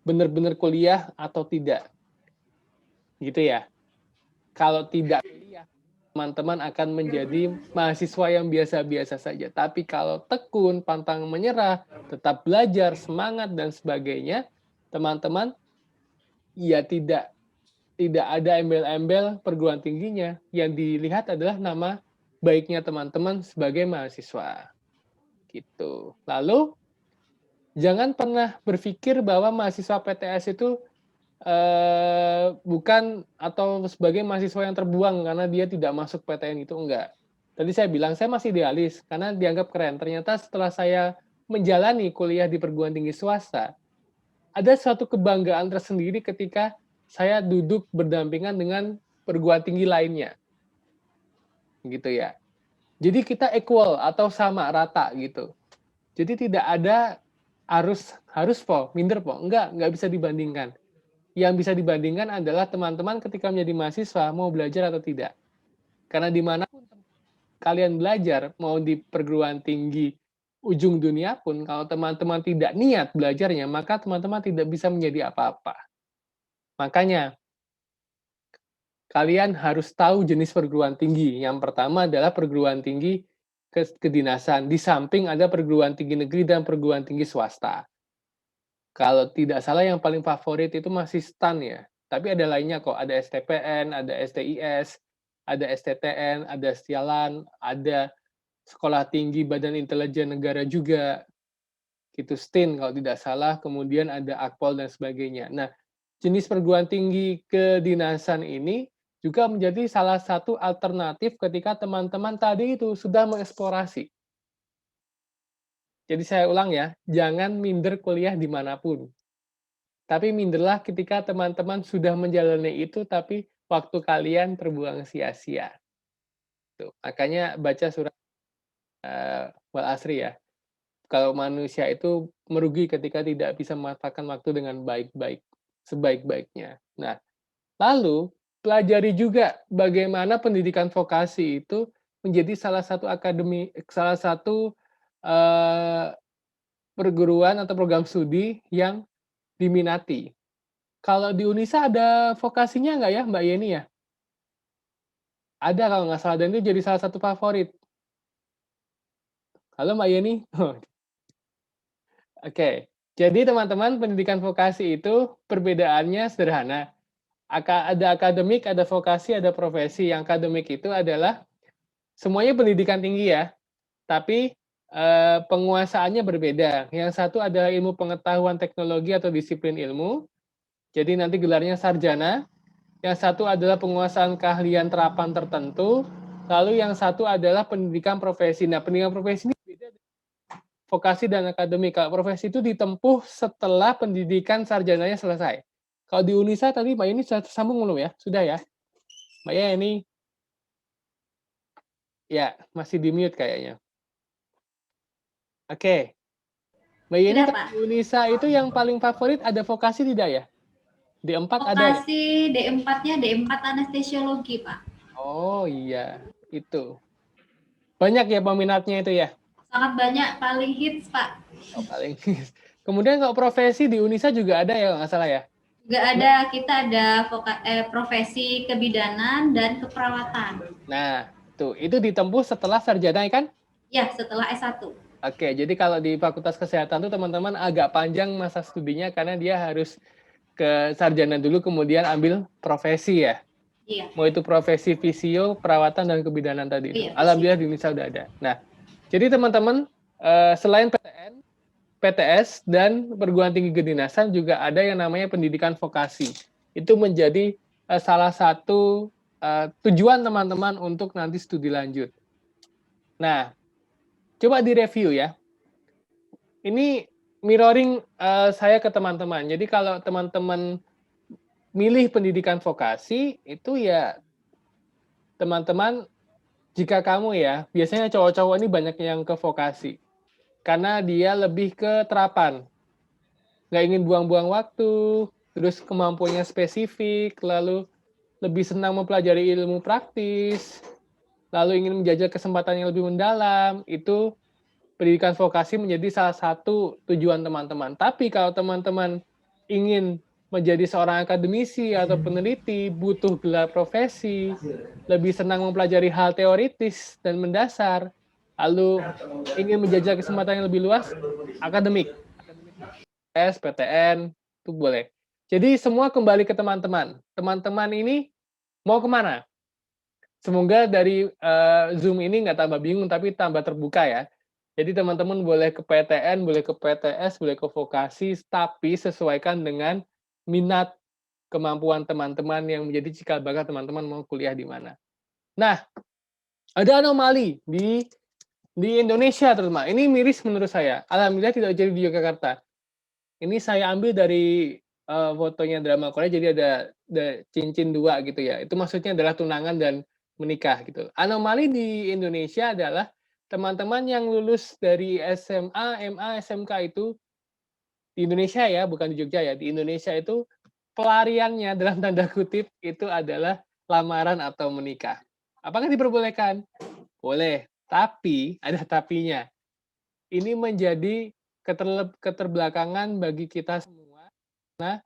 benar-benar kuliah atau tidak. Gitu ya. Kalau tidak kuliah, teman-teman akan menjadi mahasiswa yang biasa-biasa saja. Tapi kalau tekun, pantang menyerah, tetap belajar, semangat, dan sebagainya, teman-teman ya tidak ada embel-embel perguruan tingginya. Yang dilihat adalah nama baiknya teman-teman sebagai mahasiswa. Gitu. Lalu, jangan pernah berpikir bahwa mahasiswa PTS itu bukan atau sebagai mahasiswa yang terbuang karena dia tidak masuk PTN itu, enggak. Tadi saya bilang saya masih idealis karena dianggap keren. Ternyata setelah saya menjalani kuliah di perguruan tinggi swasta, ada suatu kebanggaan tersendiri ketika saya duduk berdampingan dengan perguruan tinggi lainnya, gitu ya. Jadi kita equal atau sama rata gitu. Jadi tidak ada harus po, minder po, enggak bisa dibandingkan. Yang bisa dibandingkan adalah teman-teman ketika menjadi mahasiswa mau belajar atau tidak. Karena dimanapun kalian belajar, mau di perguruan tinggi ujung dunia pun, kalau teman-teman tidak niat belajarnya, maka teman-teman tidak bisa menjadi apa-apa. Makanya, kalian harus tahu jenis perguruan tinggi. Yang pertama adalah perguruan tinggi kedinasan. Di samping ada perguruan tinggi negeri dan perguruan tinggi swasta. Kalau tidak salah yang paling favorit itu masih STAN ya. Tapi ada lainnya kok, ada STPN, ada STIS, ada STTN, ada Sialan, ada Sekolah Tinggi Badan Intelijen Negara juga, gitu STIN kalau tidak salah, kemudian ada Akpol dan sebagainya. Nah, jenis perguruan tinggi kedinasan ini juga menjadi salah satu alternatif ketika teman-teman tadi itu sudah mengeksplorasi. Jadi saya ulang ya, jangan minder kuliah dimanapun. Tapi minderlah ketika teman-teman sudah menjalani itu, tapi waktu kalian terbuang sia-sia. Tuh, makanya baca surat Wal Asri ya. Kalau manusia itu merugi ketika tidak bisa memanfaatkan waktu dengan baik-baik, sebaik-baiknya. Nah, lalu pelajari juga bagaimana pendidikan vokasi itu menjadi salah satu perguruan atau program studi yang diminati. Kalau di Unisa ada vokasinya nggak ya, Mbak Yeni ya? Ada kalau nggak salah, dan itu jadi salah satu favorit. Halo Mbak Yeni? Oke, jadi teman-teman pendidikan vokasi itu perbedaannya sederhana. Ada akademik, ada vokasi, ada profesi. Yang akademik itu adalah semuanya pendidikan tinggi ya, tapi penguasaannya berbeda. Yang satu adalah ilmu pengetahuan teknologi atau disiplin ilmu, jadi nanti gelarnya sarjana. Yang satu adalah penguasaan keahlian terapan tertentu, lalu yang satu adalah pendidikan profesi. Nah, pendidikan profesi ini beda dengan vokasi dan akademik. Kalau profesi itu ditempuh setelah pendidikan sarjananya selesai. Kalau di Unisa tadi Mbak Yeni sudah tersambung belum ya? Sudah ya? Mbak Yeni? Ya, masih di mute kayaknya. Oke. Mbak Yeni, Sudah, kalau Pak. di Unisa itu yang paling favorit ada vokasi tidak ya? D4 ada ya? Vokasi D4-nya D4 anestesiologi, Pak. Oh iya, itu. Banyak ya peminatnya itu ya? Sangat banyak, paling hits, Pak. Oh, paling. Kemudian kalau profesi di Unisa juga ada ya, nggak salah ya? Juga ada, kita ada profesi kebidanan dan keperawatan. Nah, tuh, itu ditempuh setelah sarjana kan? Ya, setelah S1. Oke, jadi kalau di Fakultas Kesehatan tuh teman-teman agak panjang masa studinya karena dia harus ke sarjana dulu kemudian ambil profesi ya. Iya. Mau itu profesi fisio, perawatan, dan kebidanan tadi itu. Iya, Alhamdulillah di Unisa udah ada. Nah, jadi teman-teman, selain PTN, PTS, dan perguruan tinggi kedinasan juga ada yang namanya pendidikan vokasi. Itu menjadi salah satu tujuan teman-teman untuk nanti studi lanjut. Nah, coba direview ya. Ini mirroring saya ke teman-teman. Jadi kalau teman-teman milih pendidikan vokasi, itu ya teman-teman, jika kamu ya, biasanya cowok-cowok ini banyak yang ke vokasi. Karena dia lebih ke terapan. Nggak ingin buang-buang waktu, terus kemampuannya spesifik, lalu lebih senang mempelajari ilmu praktis, lalu ingin menjajal kesempatan yang lebih mendalam, itu pendidikan vokasi menjadi salah satu tujuan teman-teman. Tapi kalau teman-teman ingin menjadi seorang akademisi atau peneliti, butuh gelar profesi, lebih senang mempelajari hal teoritis dan mendasar, lalu ingin menjajal kesempatan yang lebih luas, akademik. PTN, itu boleh. Jadi semua kembali ke teman-teman. Teman-teman ini mau kemana? Semoga dari Zoom ini nggak tambah bingung, tapi tambah terbuka ya. Jadi teman-teman boleh ke PTN, boleh ke PTS, boleh ke vokasi, tapi sesuaikan dengan minat, kemampuan teman-teman yang menjadi cikal bakal teman-teman mau kuliah di mana. Nah, ada anomali di Di Indonesia terutama, ini miris menurut saya. Alhamdulillah tidak jadi di Yogyakarta. Ini saya ambil dari fotonya drama Korea, jadi ada cincin 2 gitu ya. Itu maksudnya adalah tunangan dan menikah gitu. Anomali di Indonesia adalah teman-teman yang lulus dari SMA, MA, SMK itu di Indonesia ya, bukan di Jogja ya. Di Indonesia itu pelariannya dalam tanda kutip itu adalah lamaran atau menikah. Apakah diperbolehkan? Boleh, tapi ada tapinya. Ini menjadi keterbelakangan bagi kita semua. Nah,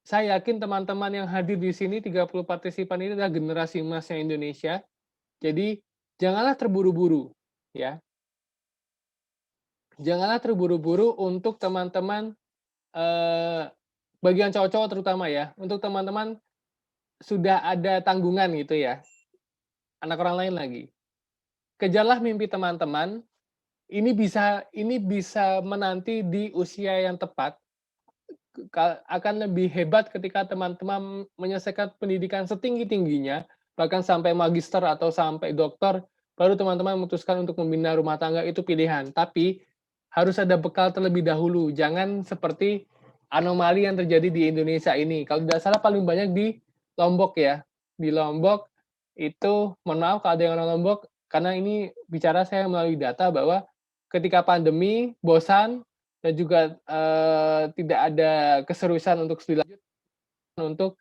saya yakin teman-teman yang hadir di sini 30 partisipan ini adalah generasi emasnya Indonesia. Jadi janganlah terburu-buru, ya. Janganlah terburu-buru untuk teman-teman bagian cowok-cowok terutama ya, untuk teman-teman sudah ada tanggungan gitu ya. Anak orang lain lagi. Kejarlah mimpi teman-teman. Ini bisa menanti di usia yang tepat. Akan lebih hebat ketika teman-teman menyelesaikan pendidikan setinggi-tingginya, bahkan sampai magister atau sampai doktor, baru teman-teman memutuskan untuk membina rumah tangga, itu pilihan. Tapi harus ada bekal terlebih dahulu. Jangan seperti anomali yang terjadi di Indonesia ini. Kalau tidak salah paling banyak di Lombok ya. Di Lombok itu, mohon maaf kalau ada yang orang Lombok, karena ini bicara saya melalui data bahwa ketika pandemi, bosan, dan juga tidak ada keseriusan untuk studi lanjut, untuk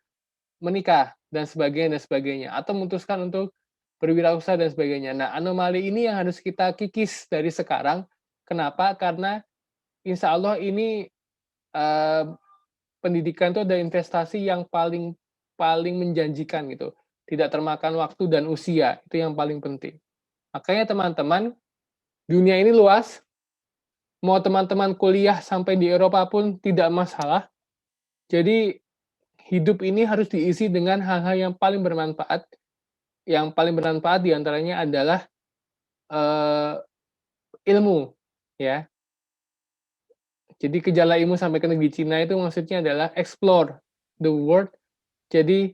menikah dan sebagainya, atau memutuskan untuk berwirausaha dan sebagainya. Nah, anomali ini yang harus kita kikis dari sekarang. Kenapa? Karena insya Allah ini pendidikan itu ada investasi yang paling menjanjikan gitu. Tidak termakan waktu dan usia, itu yang paling penting. Makanya teman-teman, dunia ini luas. Mau teman-teman kuliah sampai di Eropa pun tidak masalah. Jadi hidup ini harus diisi dengan hal-hal yang paling bermanfaat. Yang paling bermanfaat diantaranya adalah ilmu, ya. Jadi gejala ilmu sampai ke negeri Cina itu maksudnya adalah explore the world. Jadi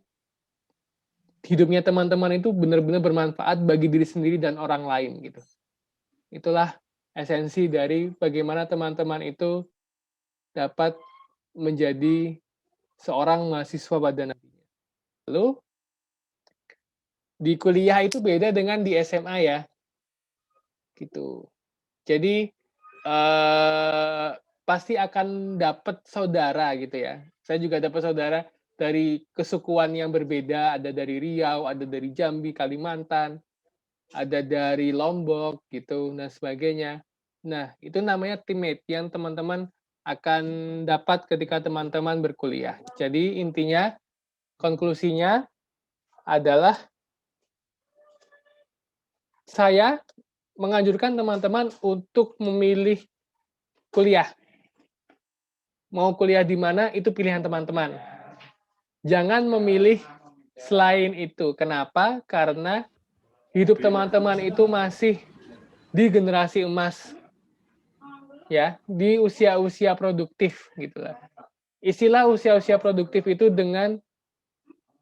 hidupnya teman-teman itu benar-benar bermanfaat bagi diri sendiri dan orang lain gitu. Itulah esensi dari bagaimana teman-teman itu dapat menjadi seorang mahasiswa pada nantinya. Lalu di kuliah itu beda dengan di SMA ya, gitu. Jadi pasti akan dapat saudara gitu ya. Saya juga dapat saudara dari kesukuan yang berbeda, ada dari Riau, ada dari Jambi, Kalimantan, ada dari Lombok gitu, dan sebagainya. Nah, itu namanya teammate yang teman-teman akan dapat ketika teman-teman berkuliah. Jadi intinya, konklusinya adalah saya menganjurkan teman-teman untuk memilih kuliah. Mau kuliah di mana, itu pilihan teman-teman. Jangan memilih selain itu. Kenapa? Karena hidup teman-teman itu masih di generasi emas, ya, di usia-usia produktif, gitulah. Istilah usia-usia produktif itu dengan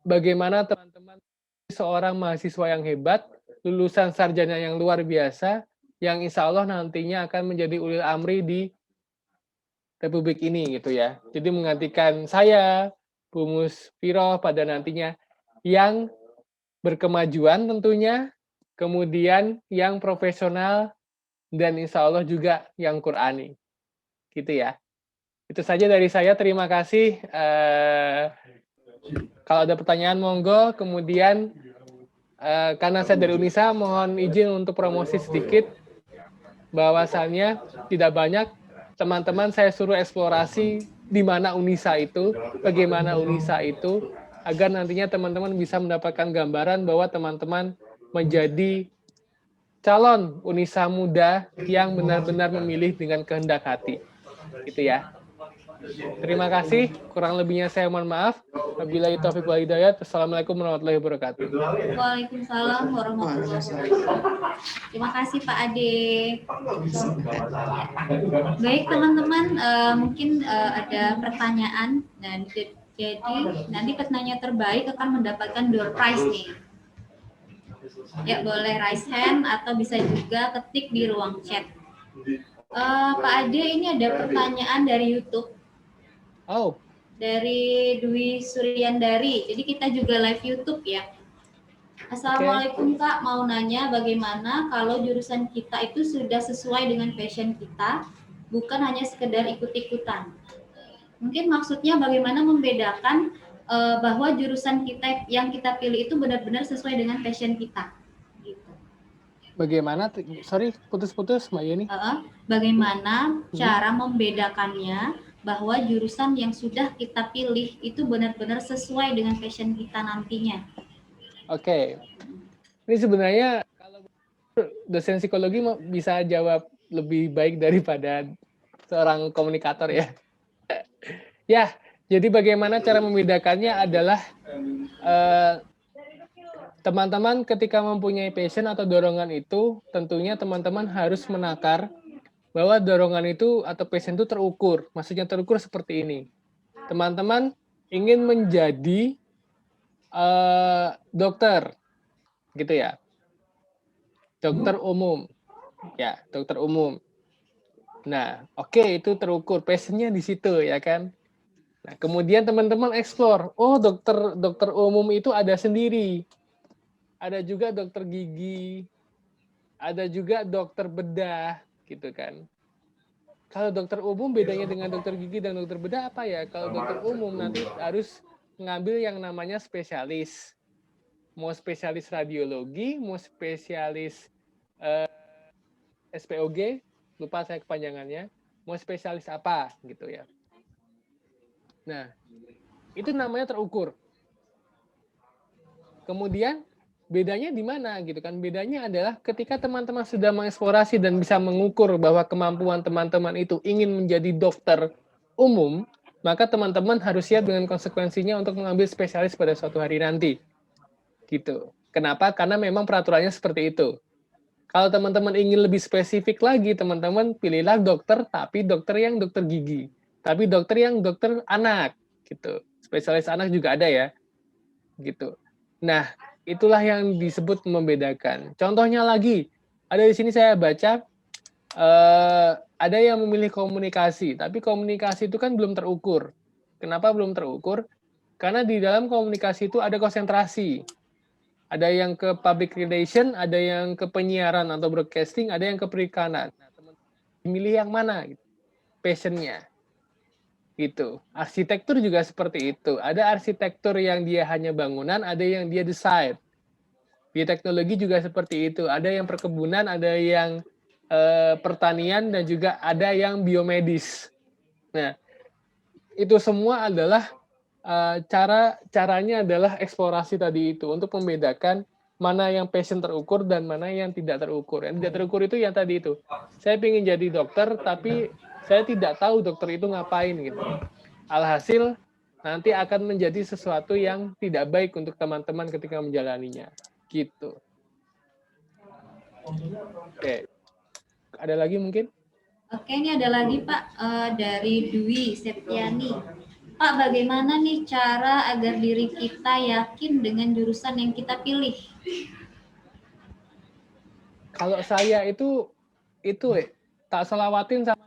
bagaimana teman-teman seorang mahasiswa yang hebat, lulusan sarjana yang luar biasa, yang insya Allah nantinya akan menjadi ulil amri di Republik ini, gitu ya. Jadi menggantikan saya, Bu Musfiroh pada nantinya, yang berkemajuan tentunya, kemudian yang profesional, dan insya Allah juga yang Qur'ani. Gitu ya. Itu saja dari saya, terima kasih. Kalau ada pertanyaan, monggo. Kemudian, karena saya dari Unisa, mohon izin untuk promosi sedikit. Bahwasannya tidak banyak, teman-teman saya suruh eksplorasi di mana Unisa itu, bagaimana Unisa itu, agar nantinya teman-teman bisa mendapatkan gambaran bahwa teman-teman menjadi calon Unisa muda yang benar-benar memilih dengan kehendak hati. Gitu ya. Terima kasih, kurang lebihnya saya mohon maaf. Wabillahi taufiq wal hidayah. Assalamualaikum warahmatullahi wabarakatuh. Waalaikumsalam warahmatullahi wabarakatuh. Terima kasih Pak Ade. Baik teman-teman, mungkin ada pertanyaan. Nah, jadi nanti penanya terbaik akan mendapatkan door prize nih. Ya, boleh raise hand atau bisa juga ketik di ruang chat. Pak Ade, ini ada pertanyaan dari YouTube. Oh. Dari Dwi Suryandari. Jadi kita juga live YouTube ya. Assalamualaikum Kak, mau nanya bagaimana kalau jurusan kita itu sudah sesuai dengan passion kita, bukan hanya sekedar ikut-ikutan. Mungkin maksudnya bagaimana membedakan bahwa jurusan kita yang kita pilih itu benar-benar sesuai dengan passion kita. Gitu. Bagaimana? Sorry, putus-putus Mbak Yeni. Bagaimana cara membedakannya bahwa jurusan yang sudah kita pilih itu benar-benar sesuai dengan passion kita nantinya. Oke. Ini sebenarnya kalau dosen psikologi bisa jawab lebih baik daripada seorang komunikator ya. Ya, jadi bagaimana cara membedakannya adalah teman-teman ketika mempunyai passion atau dorongan itu, tentunya teman-teman harus menakar bahwa dorongan itu atau passion itu terukur. Maksudnya terukur seperti ini. Teman-teman ingin menjadi dokter, gitu ya. Dokter umum. Ya, dokter umum. Nah, oke, itu terukur. Passionnya di situ, ya kan? Nah, kemudian teman-teman explore. Oh, dokter umum itu ada sendiri. Ada juga dokter gigi. Ada juga dokter bedah, gitu kan. Kalau dokter umum bedanya dengan dokter gigi dan dokter bedah apa ya? Kalau dokter umum nanti harus mengambil yang namanya spesialis. Mau spesialis radiologi, mau spesialis SPOG, lupa saya kepanjangannya, mau spesialis apa gitu ya. Nah, itu namanya terukur. Kemudian bedanya di mana gitu kan? Bedanya adalah ketika teman-teman sudah mengeksplorasi dan bisa mengukur bahwa kemampuan teman-teman itu ingin menjadi dokter umum, maka teman-teman harus siap dengan konsekuensinya untuk mengambil spesialis pada suatu hari nanti. Gitu. Kenapa? Karena memang peraturannya seperti itu. Kalau teman-teman ingin lebih spesifik lagi, teman-teman pilihlah dokter, tapi dokter yang dokter gigi. Tapi dokter yang dokter anak. Gitu. Spesialis anak juga ada ya. Gitu. Nah, itulah yang disebut membedakan. Contohnya lagi, ada di sini saya baca, ada yang memilih komunikasi, tapi komunikasi itu kan belum terukur. Kenapa belum terukur? Karena di dalam komunikasi itu ada konsentrasi. Ada yang ke public relation, ada yang ke penyiaran atau broadcasting, ada yang ke perikanan. Nah, teman-teman milih yang mana? Passionnya. Gitu. Arsitektur juga seperti itu. Ada arsitektur yang dia hanya bangunan, ada yang dia desain. Di teknologi juga seperti itu. Ada yang perkebunan, ada yang pertanian, dan juga ada yang biomedis. Nah, itu semua adalah caranya adalah eksplorasi tadi itu untuk membedakan mana yang passion terukur dan mana yang tidak terukur. Yang tidak terukur itu yang tadi itu. Saya ingin jadi dokter, tapi saya tidak tahu dokter itu ngapain gitu. Alhasil nanti akan menjadi sesuatu yang tidak baik untuk teman-teman ketika menjalaninya. Gitu. Oke. Ada lagi mungkin? Oke, ini ada lagi Pak dari Dwi Septiani. Pak, bagaimana nih cara agar diri kita yakin dengan jurusan yang kita pilih? Kalau saya itu tak selawatin sama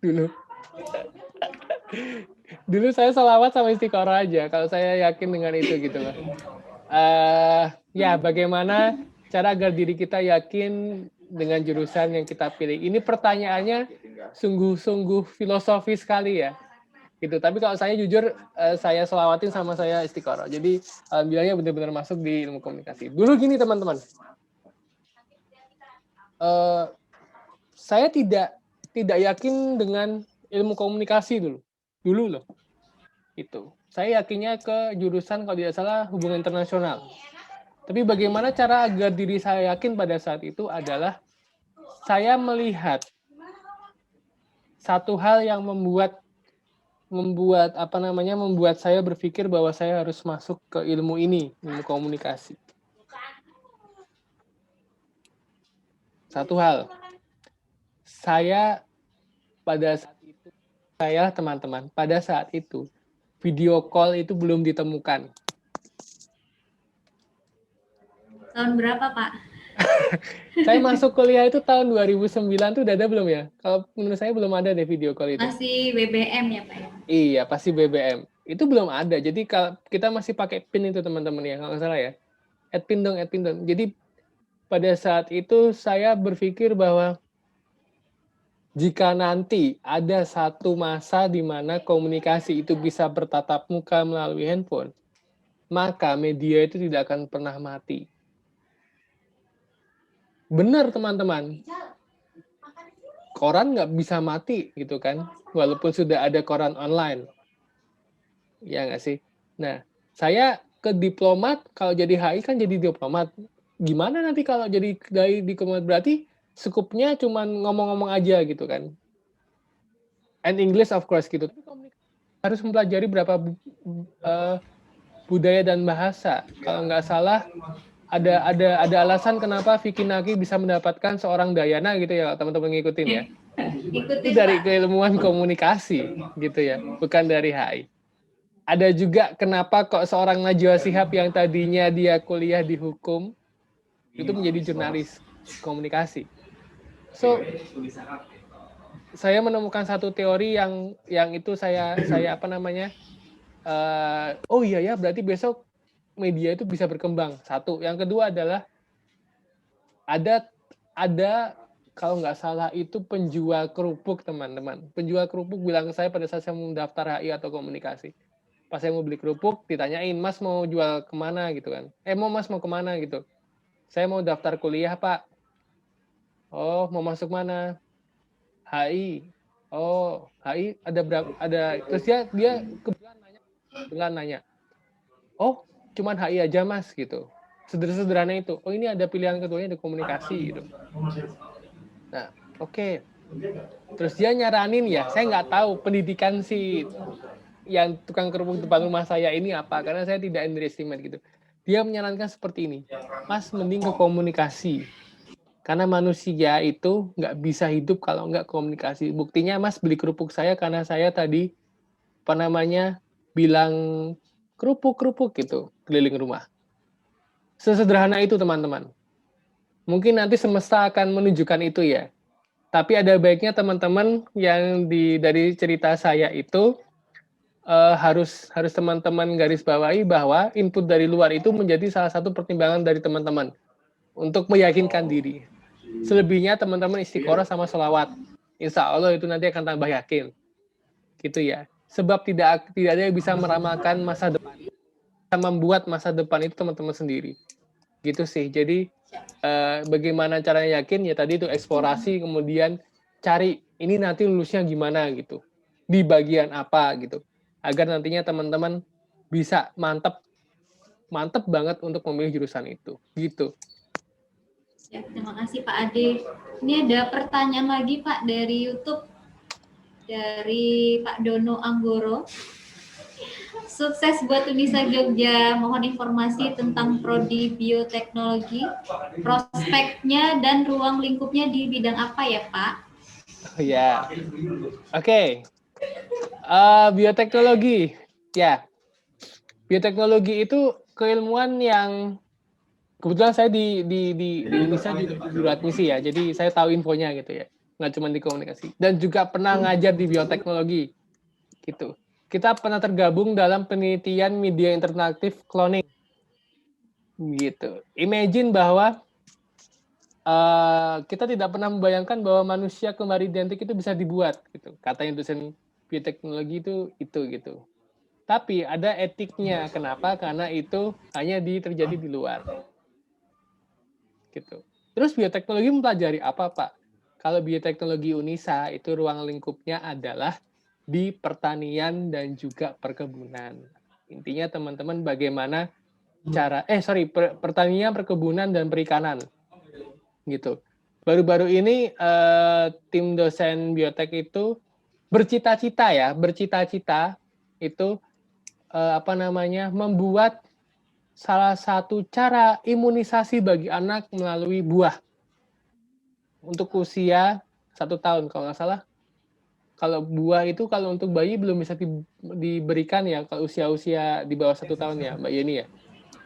dulu. Dulu saya selawat sama istiqoroh aja. Kalau saya yakin dengan itu gitu loh. Ya, bagaimana cara agar diri kita yakin dengan jurusan yang kita pilih? Ini pertanyaannya sungguh-sungguh filosofis sekali ya. Gitu. Tapi kalau saya jujur, saya selawatin sama saya istiqoroh. Jadi alhamdulillahnya benar-benar masuk di ilmu komunikasi. Dulu gini teman-teman, saya tidak yakin dengan ilmu komunikasi dulu loh. Itu. Saya yakinnya ke jurusan kalau tidak salah hubungan internasional. Tapi bagaimana cara agar diri saya yakin pada saat itu adalah saya melihat satu hal yang membuat saya berpikir bahwa saya harus masuk ke ilmu ini, ilmu komunikasi. Satu hal, saya pada saat itu, teman-teman, pada saat itu video call itu belum ditemukan. Tahun berapa, Pak? Saya masuk kuliah itu tahun 2009 tuh udah ada belum ya? Kalau menurut saya belum ada deh video call itu. Masih BBM ya, Pak? Iya, pasti BBM. Itu belum ada. Jadi kalau kita masih pakai PIN itu teman-teman ya, kalau nggak salah ya. Add PIN dong, add PIN dong. Jadi pada saat itu saya berpikir bahwa jika nanti ada satu masa di mana komunikasi itu bisa bertatap muka melalui handphone, maka media itu tidak akan pernah mati. Benar teman-teman. Koran nggak bisa mati gitu kan, walaupun sudah ada koran online. Ya nggak sih? Nah, saya ke diplomat, kalau jadi HI kan jadi diplomat. Gimana nanti kalau jadi dari diplomat, berarti skupnya cuma ngomong-ngomong aja gitu kan. And English of course gitu. Harus mempelajari berapa budaya dan bahasa. Kalau nggak salah ada alasan kenapa Vicky Naki bisa mendapatkan seorang Dayana gitu ya, teman-teman ngikutin ya. Itu dari keilmuan komunikasi gitu ya, bukan dari HI. Ada juga kenapa kok seorang Najwa Shihab yang tadinya dia kuliah di hukum itu menjadi jurnalis komunikasi. So saya menemukan satu teori yang itu saya apa namanya? Oh iya ya, berarti besok media itu bisa berkembang. Satu, yang kedua adalah ada kalau nggak salah itu penjual kerupuk teman-teman. Penjual kerupuk bilang ke saya pada saat saya mendaftar HI atau komunikasi. Pas saya mau beli kerupuk, ditanyain, Mas mau jual kemana gitu kan? Mas mau kemana gitu? Saya mau daftar kuliah Pak. Oh, mau masuk mana? HI. Oh, HI ada berapa? Ada. Terus dia kebetulan nanya. Oh, cuman HI aja Mas gitu. Sederhana itu. Oh, ini ada pilihan keduanya, ada komunikasi gitu. Nah, oke. Terus dia nyaranin ya, saya nggak tahu pendidikan si yang tukang kerupuk depan rumah saya ini apa, karena saya tidak underestimate gitu. Dia menyarankan seperti ini, Mas mending ke komunikasi. Karena manusia itu nggak bisa hidup kalau nggak komunikasi. Buktinya Mas beli kerupuk saya karena saya tadi, bilang kerupuk gitu, keliling rumah. Sesederhana itu teman-teman. Mungkin nanti semesta akan menunjukkan itu ya. Tapi ada baiknya teman-teman yang dari cerita saya itu harus teman-teman garis bawahi bahwa input dari luar itu menjadi salah satu pertimbangan dari teman-teman untuk meyakinkan diri. Selebihnya teman-teman istiqoroh sama sholawat. Insya Allah itu nanti akan tambah yakin. Gitu ya. Sebab tidak ada yang bisa meramalkan masa depan. Bisa membuat masa depan itu teman-teman sendiri. Gitu sih. Jadi bagaimana caranya yakin? Ya tadi itu eksplorasi, kemudian cari ini nanti lulusnya gimana gitu. Di bagian apa gitu. Agar nantinya teman-teman bisa mantep banget untuk memilih jurusan itu. Gitu. Ya, terima kasih Pak Ade. Ini ada pertanyaan lagi Pak dari YouTube dari Pak Dono Anggoro. Sukses buat Unisa Jogja. Mohon informasi tentang prodi bioteknologi, prospeknya dan ruang lingkupnya di bidang apa ya Pak? Ya, oke. Bioteknologi, ya. Bioteknologi itu keilmuan yang kebetulan saya di Unisa juga di admisi ya, jadi saya tahu infonya gitu ya, nggak cuma di komunikasi. Dan juga pernah ngajar di bioteknologi, gitu. Kita pernah tergabung dalam penelitian media interaktif cloning, gitu. Imagine bahwa kita tidak pernah membayangkan bahwa manusia kembar identik itu bisa dibuat, gitu. Katanya dosen bioteknologi itu gitu. Tapi ada etiknya. Kenapa? Karena itu hanya terjadi di luar. Gitu. Terus bioteknologi mempelajari apa, Pak? Kalau bioteknologi Unisa itu ruang lingkupnya adalah di pertanian dan juga perkebunan. Intinya teman-teman bagaimana pertanian, perkebunan dan perikanan. Gitu. Baru-baru ini tim dosen biotek itu bercita-cita itu membuat salah satu cara imunisasi bagi anak melalui buah untuk usia 1 tahun kalau nggak salah. Kalau buah itu kalau untuk bayi belum bisa diberikan ya kalau usia di bawah 1 tahun ya Mbak Yeni ya.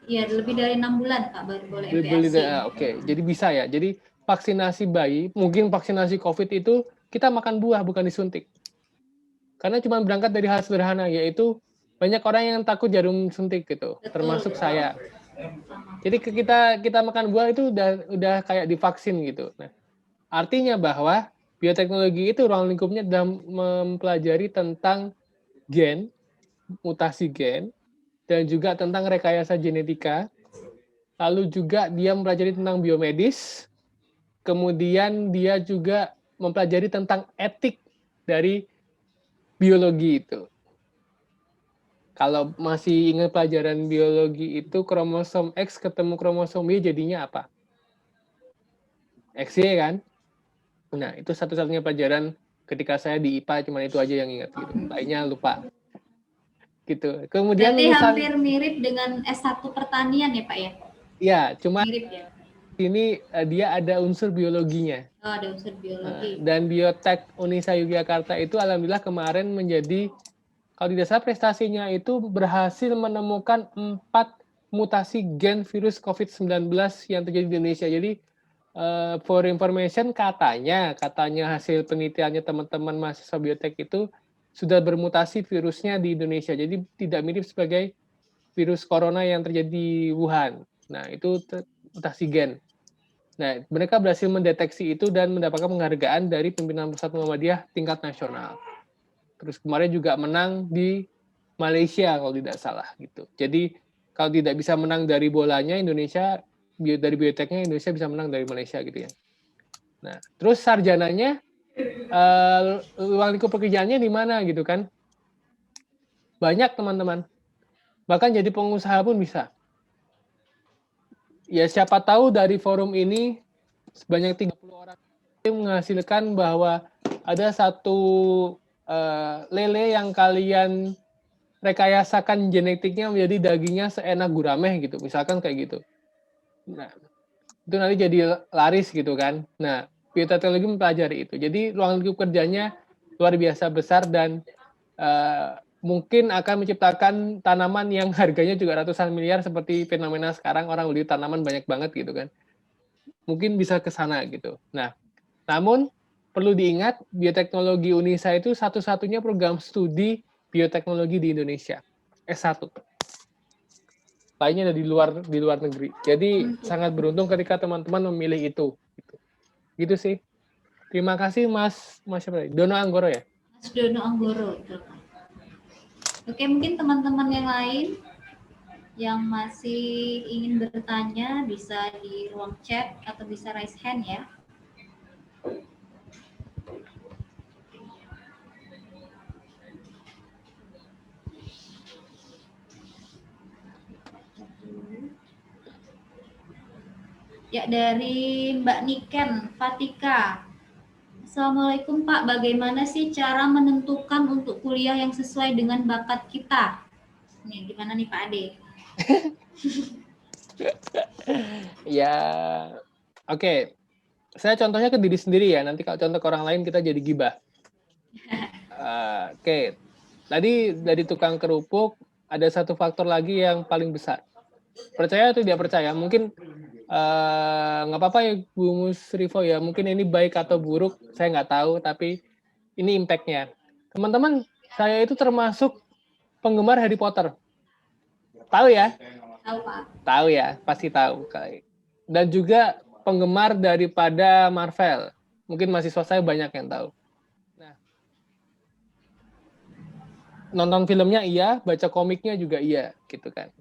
Iya, lebih dari 6 bulan Pak baru boleh MPASI. Oke, jadi bisa ya. Jadi vaksinasi bayi, mungkin vaksinasi COVID itu kita makan buah bukan disuntik. Karena cuma berangkat dari hal sederhana, yaitu banyak orang yang takut jarum suntik gitu, Betul, termasuk betul. saya. Jadi kita makan buah itu udah kayak divaksin gitu. Nah, artinya bahwa bioteknologi itu ruang lingkupnya dalam mempelajari tentang gen, mutasi gen, dan juga tentang rekayasa genetika. Lalu juga dia mempelajari tentang biomedis, kemudian dia juga mempelajari tentang etik dari biologi itu. Kalau masih ingat pelajaran biologi itu kromosom X ketemu kromosom Y jadinya apa? XY kan? Nah, itu satu-satunya pelajaran ketika saya di IPA, cuma itu aja yang ingat gitu. Lainnya lupa. Gitu. Kemudian Berarti lulusan hampir mirip dengan S1 pertanian ya Pak ya? ya, cuma Mirip ya? ini dia ada unsur biologinya. Oh, ada unsur biologi. Dan Biotek Unisa Yogyakarta itu alhamdulillah kemarin menjadi, kalau tidak salah prestasinya itu berhasil menemukan 4 mutasi gen virus COVID-19 yang terjadi di Indonesia. Jadi for information, katanya hasil penelitiannya teman-teman mahasiswa biotek itu sudah bermutasi virusnya di Indonesia. Jadi tidak mirip sebagai virus corona yang terjadi di Wuhan. Nah, itu mutasi gen. Nah, mereka berhasil mendeteksi itu dan mendapatkan penghargaan dari pimpinan Pusat Muhammadiyah tingkat nasional. Terus kemarin juga menang di Malaysia kalau tidak salah gitu. Jadi kalau tidak bisa menang dari bolanya Indonesia, dari bioteknya Indonesia bisa menang dari Malaysia gitu ya. Nah, terus sarjananya ruang lingkup pekerjaannya di mana gitu kan? Banyak teman-teman. Bahkan jadi pengusaha pun bisa. Ya siapa tahu dari forum ini sebanyak 30 orang menghasilkan bahwa ada satu lele yang kalian rekayasakan genetiknya menjadi dagingnya seenak gurameh gitu, misalkan kayak gitu. Nah, itu nanti jadi laris gitu kan. Nah, bioteknologi mempelajari itu. Jadi ruang lingkup kerjanya luar biasa besar dan mungkin akan menciptakan tanaman yang harganya juga ratusan miliar seperti fenomena sekarang orang beli tanaman banyak banget gitu kan. Mungkin bisa ke sana gitu. Nah, namun perlu diingat bioteknologi Unisa itu satu-satunya program studi bioteknologi di Indonesia. S1. Lainnya ada di luar negeri. Jadi sangat beruntung ketika teman-teman memilih itu. Gitu sih. Terima kasih Mas Dono Anggoro ya? Mas Dono Anggoro. Oke, mungkin teman-teman yang lain yang masih ingin bertanya bisa di ruang chat atau bisa raise hand ya. Ya, dari Mbak Niken Fatika. Assalamualaikum Pak, bagaimana sih cara menentukan untuk kuliah yang sesuai dengan bakat kita? Nih, gimana nih Pak Ade? Ya, oke. Saya contohnya ke diri sendiri ya, nanti kalau contoh ke orang lain kita jadi gibah. Oke. Tadi dari tukang kerupuk, ada satu faktor lagi yang paling besar. Percaya atau tidak percaya, mungkin nggak apa-apa ya Bu Musrifo ya, mungkin ini baik atau buruk, saya nggak tahu, tapi ini impact-nya. Teman-teman, saya itu termasuk penggemar Harry Potter. Tahu ya? Tahu Pak. Tahu ya, pasti tahu. Dan juga penggemar daripada Marvel. Mungkin mahasiswa saya banyak yang tahu. Nah, nonton filmnya iya, baca komiknya juga iya, gitu kan.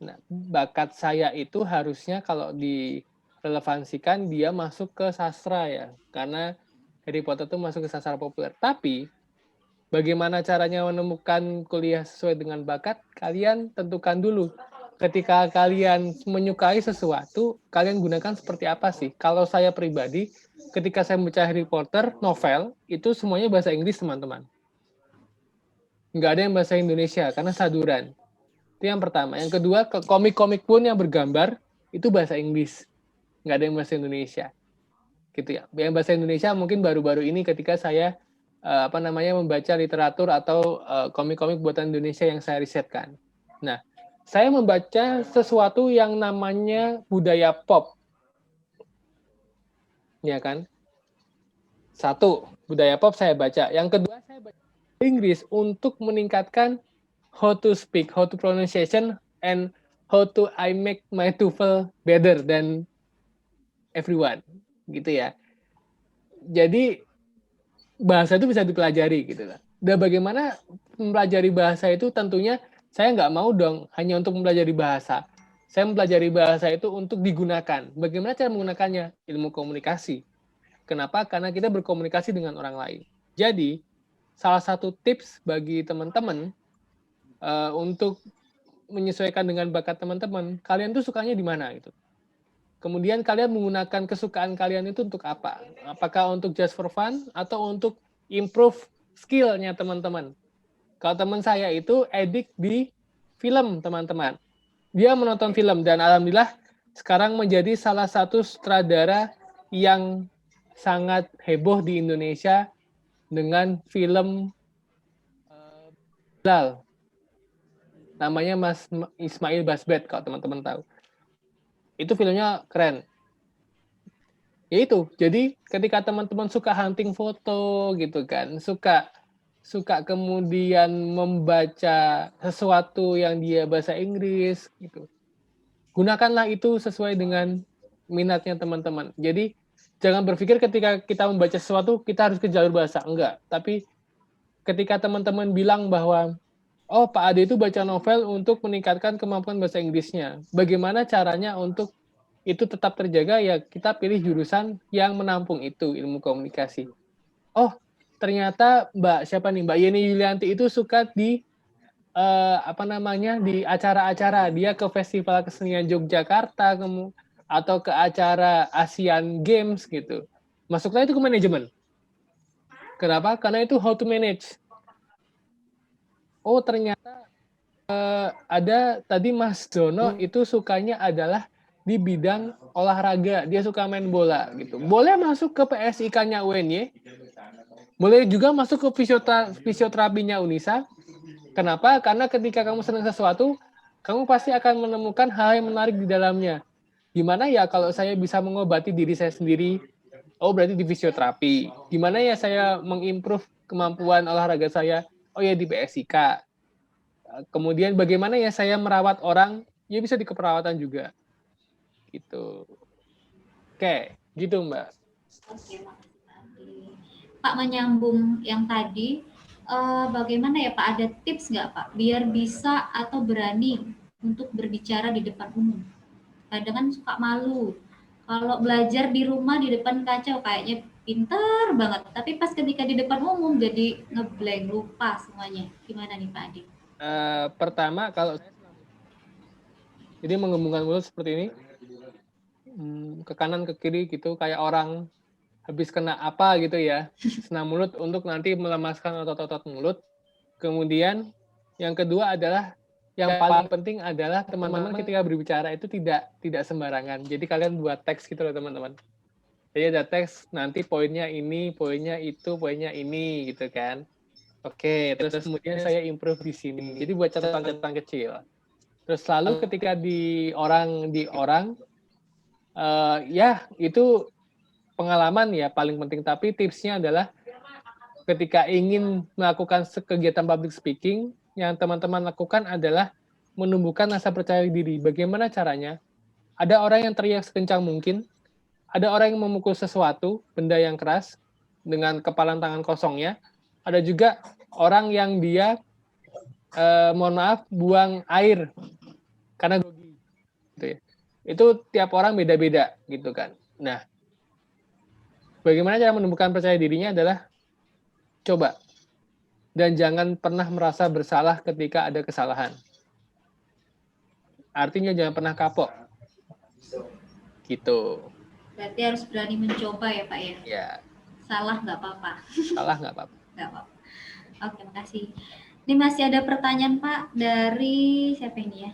Nah, bakat saya itu harusnya kalau direlevansikan dia masuk ke sastra ya, karena Harry Potter itu masuk ke sastra populer. Tapi bagaimana caranya menemukan kuliah sesuai dengan bakat? Kalian tentukan dulu. Ketika kalian menyukai sesuatu, kalian gunakan seperti apa sih? Kalau saya pribadi, ketika saya membaca Harry Potter novel, itu semuanya bahasa Inggris, teman-teman. Nggak ada yang bahasa Indonesia karena saduran. Itu yang pertama. Yang kedua, komik-komik pun yang bergambar itu bahasa Inggris, nggak ada yang bahasa Indonesia, gitu ya. Yang bahasa Indonesia mungkin baru-baru ini ketika saya membaca literatur atau komik-komik buatan Indonesia yang saya risetkan. Nah, saya membaca sesuatu yang namanya budaya pop. Ya kan? Satu, budaya pop saya baca. Yang kedua, saya baca Inggris untuk meningkatkan how to speak, how to pronunciation, and how to I make my TOEFL better than everyone. Gitu ya. Jadi, bahasa itu bisa dipelajari gitu lah. Dan bagaimana mempelajari bahasa itu tentunya saya nggak mau dong hanya untuk mempelajari bahasa. Saya mempelajari bahasa itu untuk digunakan. Bagaimana cara menggunakannya? Ilmu komunikasi. Kenapa? Karena kita berkomunikasi dengan orang lain. Jadi, salah satu tips bagi teman-teman untuk menyesuaikan dengan bakat teman-teman, kalian tuh sukanya di mana gitu. Kemudian kalian menggunakan kesukaan kalian itu untuk apa? Apakah untuk just for fun atau untuk improve skill-nya teman-teman? Kalau teman saya itu edik di film, teman-teman. Dia menonton film dan alhamdulillah sekarang menjadi salah satu sutradara yang sangat heboh di Indonesia dengan film Bilal. Namanya Mas Ismail Basbet kalau teman-teman tahu. Itu filmnya keren. Ya itu, jadi ketika teman-teman suka hunting foto gitu kan, suka kemudian membaca sesuatu yang dia bahasa Inggris gitu. Gunakanlah itu sesuai dengan minatnya teman-teman. Jadi jangan berpikir ketika kita membaca sesuatu kita harus ke jalur bahasa, enggak. Tapi ketika teman-teman bilang bahwa oh, Pak Ade itu baca novel untuk meningkatkan kemampuan bahasa Inggrisnya. Bagaimana caranya untuk itu tetap terjaga? Ya kita pilih jurusan yang menampung itu, ilmu komunikasi. Oh, ternyata Mbak Yeni Yulianti itu suka di di acara-acara. Dia ke Festival Kesenian Yogyakarta atau ke acara Asian Games gitu. Masuklah itu ke manajemen. Kenapa? Karena itu how to manage. Oh, ternyata ada tadi Mas Dono itu sukanya adalah di bidang olahraga. Dia suka main bola gitu. Boleh masuk ke PSIK-nya UNY. Boleh juga masuk ke fisioterapinya Unisa. Kenapa? Karena ketika kamu senang sesuatu, kamu pasti akan menemukan hal yang menarik di dalamnya. Gimana ya kalau saya bisa mengobati diri saya sendiri? Oh, berarti di fisioterapi. Gimana ya saya mengimprove kemampuan olahraga saya? Oh ya di PSIK. Kemudian bagaimana ya saya merawat orang? Ya bisa di keperawatan juga. Gitu. Oke, gitu Mbak. Oke, makasih Pak Ade. Pak, menyambung yang tadi, bagaimana ya Pak, ada tips nggak Pak biar bisa atau berani untuk berbicara di depan umum? Kadang kan suka malu. Kalau belajar di rumah di depan kaca kayaknya pintar banget, tapi pas ketika di depan umum jadi ngeblank, lupa semuanya. Gimana nih Pak Ade? Pertama kalau jadi menggembungkan mulut seperti ini, ke kanan ke kiri gitu kayak orang habis kena apa gitu ya, senam mulut untuk nanti melemaskan otot-otot mulut. Kemudian yang kedua adalah yang paling penting adalah teman-teman ketika berbicara itu tidak sembarangan. Jadi kalian buat teks gitu loh teman-teman. Jadi ada teks nanti poinnya ini, poinnya itu, poinnya ini gitu kan. Oke, terus kemudian saya improve di sini. Jadi buat catatan kecil. Terus lalu ketika di orang ya itu pengalaman ya paling penting. Tapi tipsnya adalah ketika ingin melakukan kegiatan public speaking, yang teman-teman lakukan adalah menumbuhkan rasa percaya diri. Bagaimana caranya? Ada orang yang teriak sekencang mungkin, ada orang yang memukul sesuatu, benda yang keras, dengan kepalan tangan kosongnya, ada juga orang yang dia, mohon maaf, buang air, karena grogi. Gitu ya. Itu tiap orang beda-beda, gitu kan. Nah, bagaimana cara menumbuhkan percaya dirinya adalah coba. Dan jangan pernah merasa bersalah ketika ada kesalahan. Artinya jangan pernah kapok. Gitu. Berarti harus berani mencoba ya Pak ya? Ya. Salah nggak apa-apa. Salah nggak apa-apa. Nggak apa-apa. Oke, makasih. Ini masih ada pertanyaan Pak dari siapa ini ya?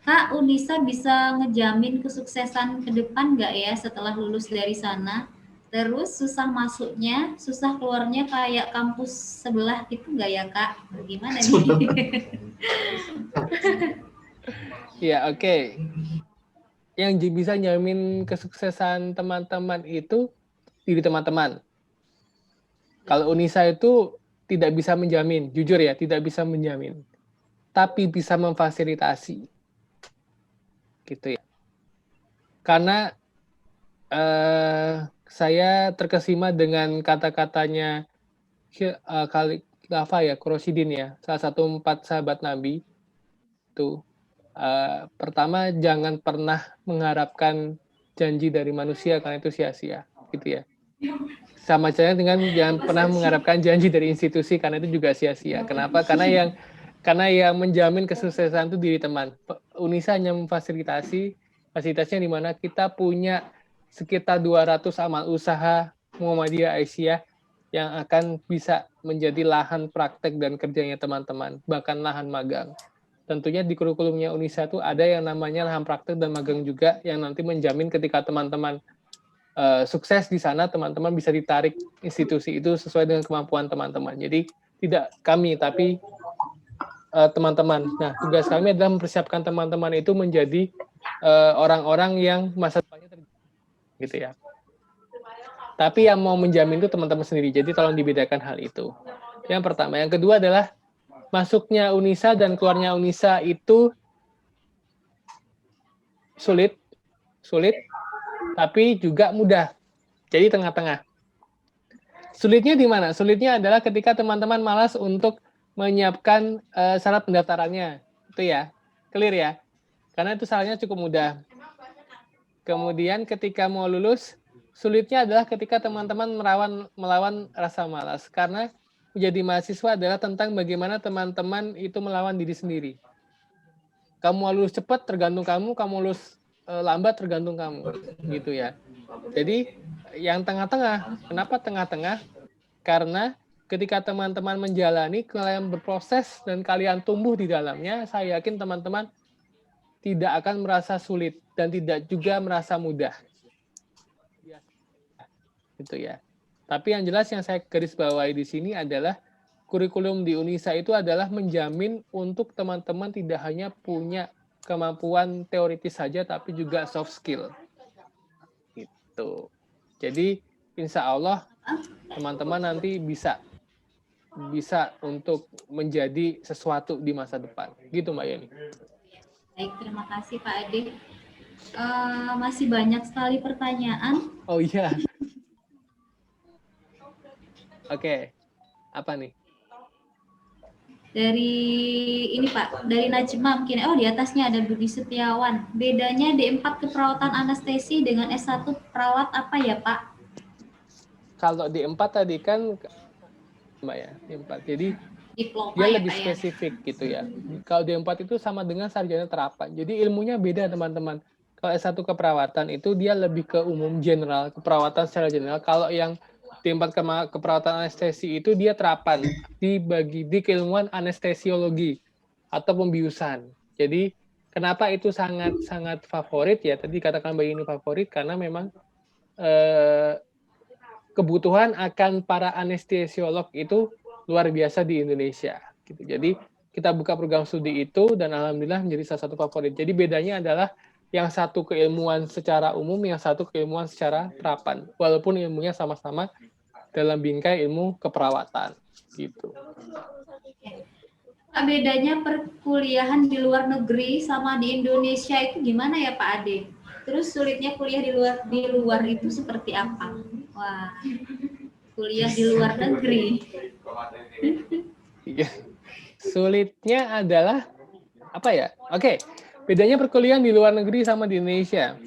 Kak, Unisa bisa ngejamin kesuksesan ke depan nggak ya setelah lulus dari sana? Terus susah masuknya, susah keluarnya kayak kampus sebelah gitu nggak ya Kak? Gimana nih? Ya, oke. Yang bisa jamin kesuksesan teman-teman itu diri teman-teman. Kalau Unisa itu tidak bisa menjamin, jujur ya, tidak bisa menjamin. Tapi bisa memfasilitasi. Gitu ya. Karena saya terkesima dengan kata-katanya Khalifah ya, Khursyidin ya, salah satu 4 sahabat Nabi. Itu pertama, jangan pernah mengharapkan janji dari manusia karena itu sia-sia, gitu ya. Sama saja dengan jangan pernah mengharapkan janji dari institusi karena itu juga sia-sia. Kenapa? Karena yang menjamin kesuksesan itu diri teman. Unisa hanya memfasilitasi, fasilitasnya di mana kita punya sekitar 200 amal usaha Muhammadiyah Aisyah yang akan bisa menjadi lahan praktek dan kerjanya teman-teman, bahkan lahan magang. Tentunya di kurikulumnya Unisa itu ada yang namanya lahan praktek dan magang juga yang nanti menjamin ketika teman-teman sukses di sana, teman-teman bisa ditarik institusi itu sesuai dengan kemampuan teman-teman. Jadi tidak kami, tapi teman-teman. Nah, tugas kami adalah mempersiapkan teman-teman itu menjadi orang-orang yang masa depannya terjamin, gitu ya. Tapi yang mau menjamin itu teman-teman sendiri. Jadi tolong dibedakan hal itu. Yang pertama. Yang kedua adalah masuknya Unisa dan keluarnya Unisa itu sulit, tapi juga mudah. Jadi tengah-tengah. Sulitnya di mana? Sulitnya adalah ketika teman-teman malas untuk menyiapkan syarat pendaftarannya. Itu ya, clear ya. Karena itu syaratnya cukup mudah. Kemudian ketika mau lulus, sulitnya adalah ketika teman-teman melawan rasa malas. Karena menjadi mahasiswa adalah tentang bagaimana teman-teman itu melawan diri sendiri. Kamu mau lulus cepat tergantung kamu lulus lambat tergantung kamu, gitu ya. Jadi yang tengah-tengah, kenapa tengah-tengah? Karena ketika teman-teman menjalani, kalian berproses dan kalian tumbuh di dalamnya, saya yakin teman-teman tidak akan merasa sulit dan tidak juga merasa mudah. Gitu ya. Tapi yang jelas yang saya garis bawahi di sini adalah kurikulum di Unisa itu adalah menjamin untuk teman-teman tidak hanya punya kemampuan teoritis saja, tapi juga soft skill. Gitu. Jadi insya Allah teman-teman nanti bisa untuk menjadi sesuatu di masa depan. Gitu Mbak Yeni. Baik, terima kasih Pak Ade. Masih banyak sekali pertanyaan. Oh iya. Oke. Apa nih? Dari ini Pak, dari Najma mungkin. Oh, di atasnya ada Budi Setiawan. Bedanya D4 keperawatan anestesi dengan S1 perawat apa ya Pak? Kalau D4 tadi kan Mbak ya, D4. Jadi Diploma dia ya, lebih Pak, spesifik ya? Gitu ya. Kalau D4 itu sama dengan sarjana terapan. Jadi ilmunya beda teman-teman. Kalau S1 keperawatan itu dia lebih ke umum general, keperawatan secara general. Kalau yang D4 keperawatan anestesi itu dia terapan di keilmuan anestesiologi atau pembiusan. Jadi kenapa itu sangat favorit ya? Tadi katakan Mbak ini favorit karena memang kebutuhan akan para anestesiolog itu luar biasa di Indonesia. Gitu. Jadi kita buka program studi itu dan alhamdulillah menjadi salah satu favorit. Jadi bedanya adalah yang satu keilmuan secara umum, yang satu keilmuan secara terapan. Walaupun ilmunya sama-sama dalam bingkai ilmu keperawatan. Gitu. Pak, bedanya perkuliahan di luar negeri sama di Indonesia itu gimana ya Pak Ade? Terus sulitnya kuliah di luar itu seperti apa? Wah, kuliah di luar negeri. Sulitnya adalah apa ya? Oke, bedanya perkuliahan di luar negeri sama di Indonesia.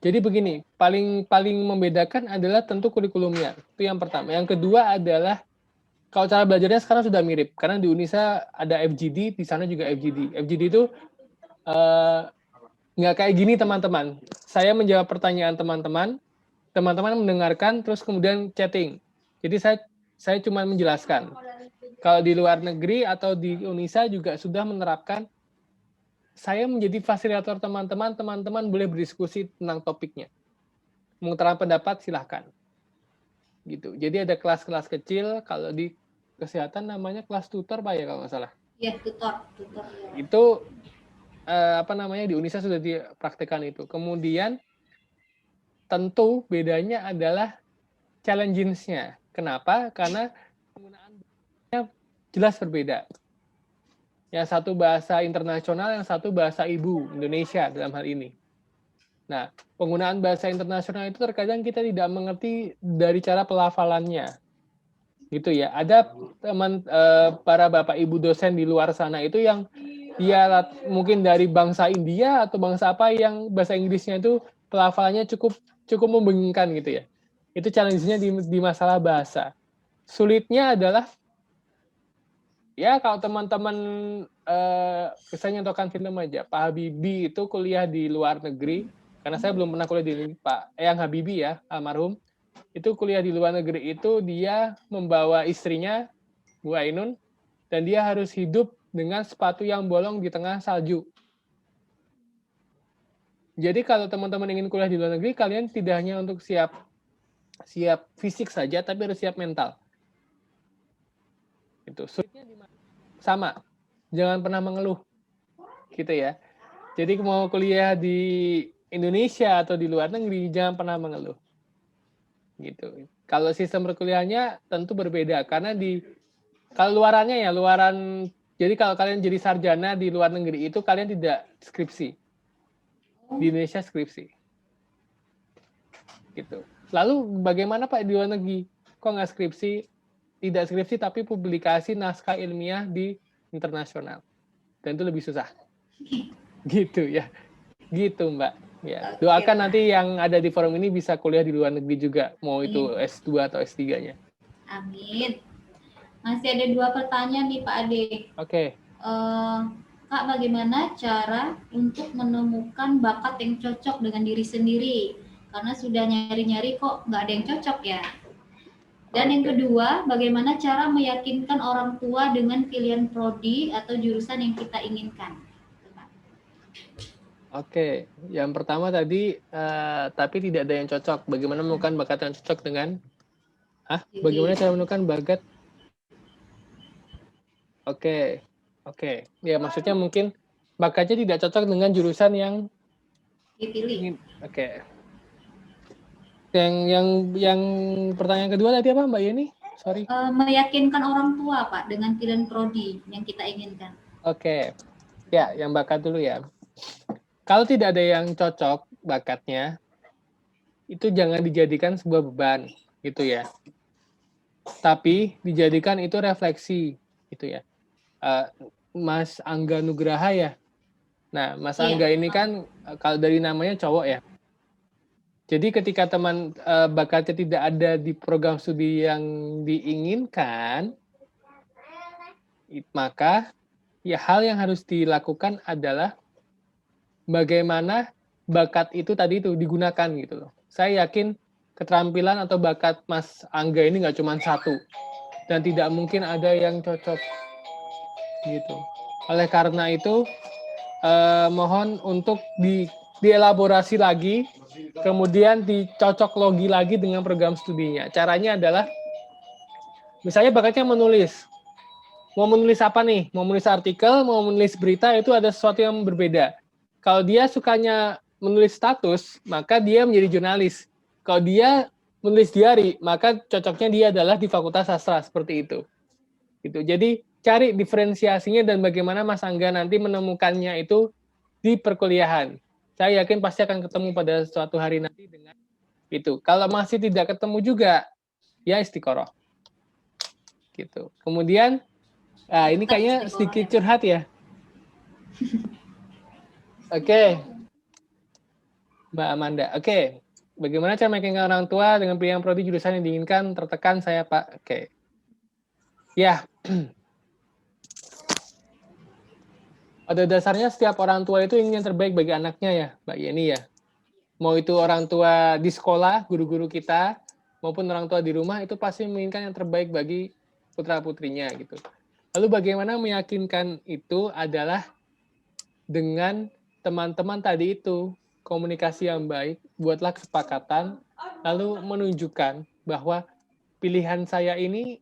Jadi begini, paling membedakan adalah tentu kurikulumnya. Itu yang pertama. Yang kedua adalah kalau cara belajarnya sekarang sudah mirip. Karena di Unisa ada FGD, di sana juga FGD. FGD itu nggak kayak gini teman-teman. Saya menjawab pertanyaan teman-teman mendengarkan, terus kemudian chatting. Jadi saya cuma menjelaskan. Kalau di luar negeri atau di Unisa juga sudah menerapkan saya menjadi fasilitator teman-teman boleh berdiskusi tentang topiknya. Mengutarakan pendapat silahkan. Gitu. Jadi ada kelas-kelas kecil, kalau di kesehatan namanya kelas tutor Pak ya kalau nggak salah. Ya, tutor ya. Itu di Unisa sudah dipraktikkan itu. Kemudian tentu bedanya adalah challenges-nya. Kenapa? Karena penggunaannya jelas berbeda. Yang satu bahasa internasional, yang satu bahasa ibu Indonesia dalam hal ini. Nah, penggunaan bahasa internasional itu terkadang kita tidak mengerti dari cara pelafalannya. Gitu ya. Ada teman para bapak ibu dosen di luar sana itu yang dia mungkin dari bangsa India atau bangsa apa yang bahasa Inggrisnya itu pelafalannya cukup membingungkan gitu ya. Itu challenge-nya di masalah bahasa. Sulitnya adalah ya kalau teman-teman misalnya nonton film aja, Pak Habibie itu kuliah di luar negeri, karena saya belum pernah kuliah di Pak Eyang Habibie ya, almarhum, itu kuliah di luar negeri itu dia membawa istrinya Bu Ainun dan dia harus hidup dengan sepatu yang bolong di tengah salju. Jadi kalau teman-teman ingin kuliah di luar negeri, kalian tidak hanya untuk siap fisik saja, tapi harus siap mental. Itu sulitnya sama, jangan pernah mengeluh, gitu ya. Jadi mau kuliah di Indonesia atau di luar negeri, jangan pernah mengeluh, gitu. Kalau sistem perkuliahannya tentu berbeda, karena kalau luarannya ya luaran. Jadi kalau kalian jadi sarjana di luar negeri itu kalian tidak skripsi. Di Indonesia skripsi. Gitu. Lalu bagaimana Pak di luar negeri? Kok nggak skripsi? Tidak skripsi tapi publikasi naskah ilmiah di internasional. Dan itu lebih susah. Gitu ya. Gitu Mbak. Ya. Doakan nanti yang ada di forum ini bisa kuliah di luar negeri juga. Mau itu S2 atau S3-nya. Amin. Masih ada 2 pertanyaan nih Pak Ade. Oke. Kak, bagaimana cara untuk menemukan bakat yang cocok dengan diri sendiri? Karena sudah nyari-nyari kok nggak ada yang cocok ya. Dan yang kedua, bagaimana cara meyakinkan orang tua dengan pilihan prodi atau jurusan yang kita inginkan? Oke, yang pertama tadi, tapi tidak ada yang cocok. Bagaimana menemukan bakat yang cocok dengan? Bagaimana cara menemukan bakat? Oke. Ya maksudnya mungkin bakatnya tidak cocok dengan jurusan yang dipilih. Oke. Yang pertanyaan kedua tadi apa Mbak Yeni? Sorry. Meyakinkan orang tua Pak dengan pilihan prodi yang kita inginkan. Oke. Ya, yang bakat dulu ya. Kalau tidak ada yang cocok bakatnya, itu jangan dijadikan sebuah beban, gitu ya. Tapi dijadikan itu refleksi, gitu ya. Mas Angga Nugraha ya. Nah, Mas Angga ini kan kalau dari namanya cowok ya. Jadi ketika teman bakatnya tidak ada di program studi yang diinginkan, maka ya hal yang harus dilakukan adalah bagaimana bakat itu tadi itu digunakan gitu loh. Saya yakin keterampilan atau bakat Mas Angga ini nggak cuma satu dan tidak mungkin ada yang cocok gitu. Oleh karena itu mohon untuk dielaborasi lagi, kemudian dicocok logi lagi dengan program studinya. Caranya adalah misalnya bakatnya menulis. Mau menulis apa nih? Mau menulis artikel, mau menulis berita, itu ada sesuatu yang berbeda. Kalau dia sukanya menulis status, maka dia menjadi jurnalis. Kalau dia menulis diari, maka cocoknya dia adalah di Fakultas Sastra, seperti itu. Gitu. Jadi cari diferensiasinya dan bagaimana Mas Angga nanti menemukannya itu di perkuliahan. Saya yakin pasti akan ketemu pada suatu hari nanti dengan itu. Kalau masih tidak ketemu juga, ya istiqoroh. Gitu. Kemudian, ini kayaknya sedikit curhat ya. Oke. Mbak Amanda. Oke. Bagaimana cara meyakinkan orang tua dengan pilihan prodi jurusan yang diinginkan? Tertekan saya, Pak. Oke. Ya. Pada dasarnya setiap orang tua itu ingin yang terbaik bagi anaknya ya, Mbak Yeni ya. Mau itu orang tua di sekolah, guru-guru kita, maupun orang tua di rumah, itu pasti menginginkan yang terbaik bagi putra-putrinya gitu. Lalu bagaimana meyakinkan itu adalah dengan teman-teman tadi itu, komunikasi yang baik, buatlah kesepakatan, lalu menunjukkan bahwa pilihan saya ini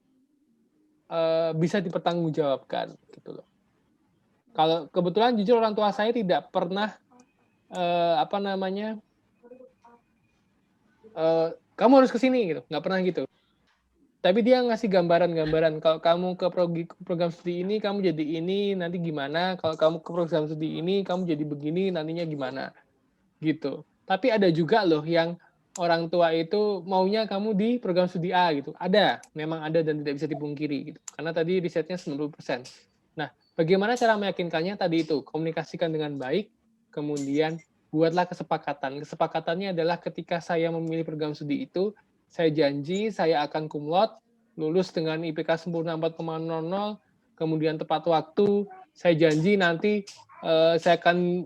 bisa dipertanggungjawabkan gitu loh. Kalau kebetulan jujur orang tua saya tidak pernah kamu harus ke sini gitu, nggak pernah gitu. Tapi dia ngasih gambaran-gambaran, kalau kamu ke program studi ini, kamu jadi ini, nanti gimana, kalau kamu ke program studi ini, kamu jadi begini, nantinya gimana, gitu. Tapi ada juga loh yang orang tua itu maunya kamu di program studi A gitu. Ada, memang ada dan tidak bisa dipungkiri gitu. Karena tadi risetnya 90%. Nah, bagaimana cara meyakinkannya tadi itu? Komunikasikan dengan baik, kemudian buatlah kesepakatan. Kesepakatannya adalah ketika saya memilih program studi itu, saya janji saya akan kumlot, lulus dengan IPK sempurna 4,00, kemudian tepat waktu, saya janji nanti saya akan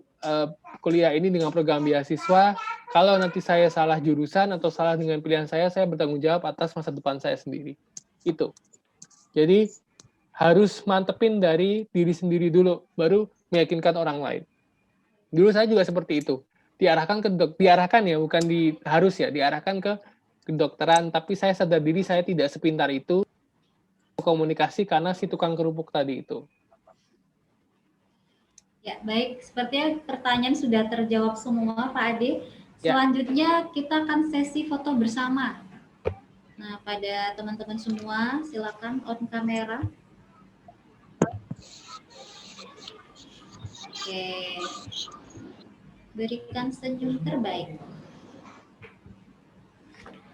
kuliah ini dengan program beasiswa. Kalau nanti saya salah jurusan atau salah dengan pilihan saya bertanggung jawab atas masa depan saya sendiri. Itu. Jadi harus mantepin dari diri sendiri dulu, baru meyakinkan orang lain. Dulu saya juga seperti itu. Diarahkan diarahkan ke kedokteran, tapi saya sadar diri saya tidak sepintar itu komunikasi karena si tukang kerupuk tadi itu. Ya, baik. Sepertinya pertanyaan sudah terjawab semua, Pak Ade. Selanjutnya kita akan sesi foto bersama. Nah, pada teman-teman semua, silakan on kamera. Oke. Berikan senyum terbaik.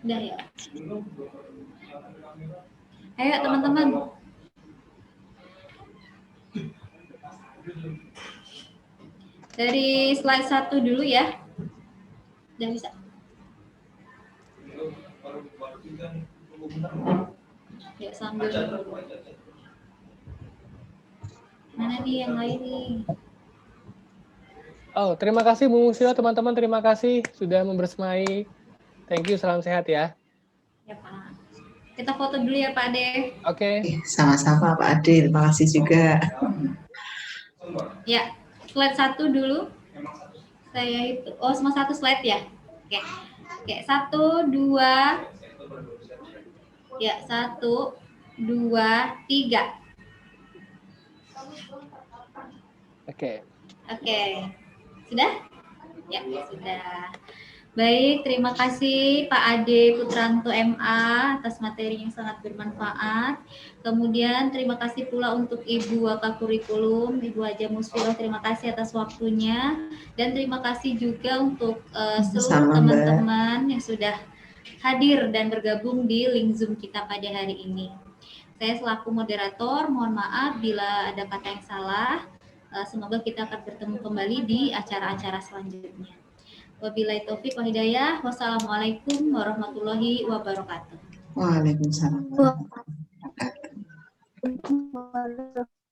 Udah ya. Ayo teman-teman. Dari slide 1 dulu ya. Udah bisa. Ya, sambil mana nih yang lain nih? Oh, terima kasih Bu Musila, teman-teman, terima kasih sudah membersamai. Thank you, salam sehat ya. Ya Pak. Kita foto dulu ya Pak Ade. Oke. Sama-sama Pak Ade, terima kasih juga. Ya, slide 1 dulu. Saya itu, semua satu slide ya. Oke. Oke, 1, 2. Ya, 1, 2, 3. Oke. Oke. Sudah? Ya, sudah. Baik, terima kasih Pak Ade Putranto MA atas materi yang sangat bermanfaat. Kemudian terima kasih pula untuk Ibu Wakakurikulum, Ibu Haja Musfilah, terima kasih atas waktunya. Dan terima kasih juga untuk seluruh teman-teman yang sudah hadir dan bergabung di link Zoom kita pada hari ini. Saya selaku moderator, mohon maaf bila ada kata yang salah. Semoga kita akan bertemu kembali di acara-acara selanjutnya. Wabillahi taufik wal hidayah. Wassalamualaikum warahmatullahi wabarakatuh. Waalaikumsalam warahmatullahi wabarakatuh.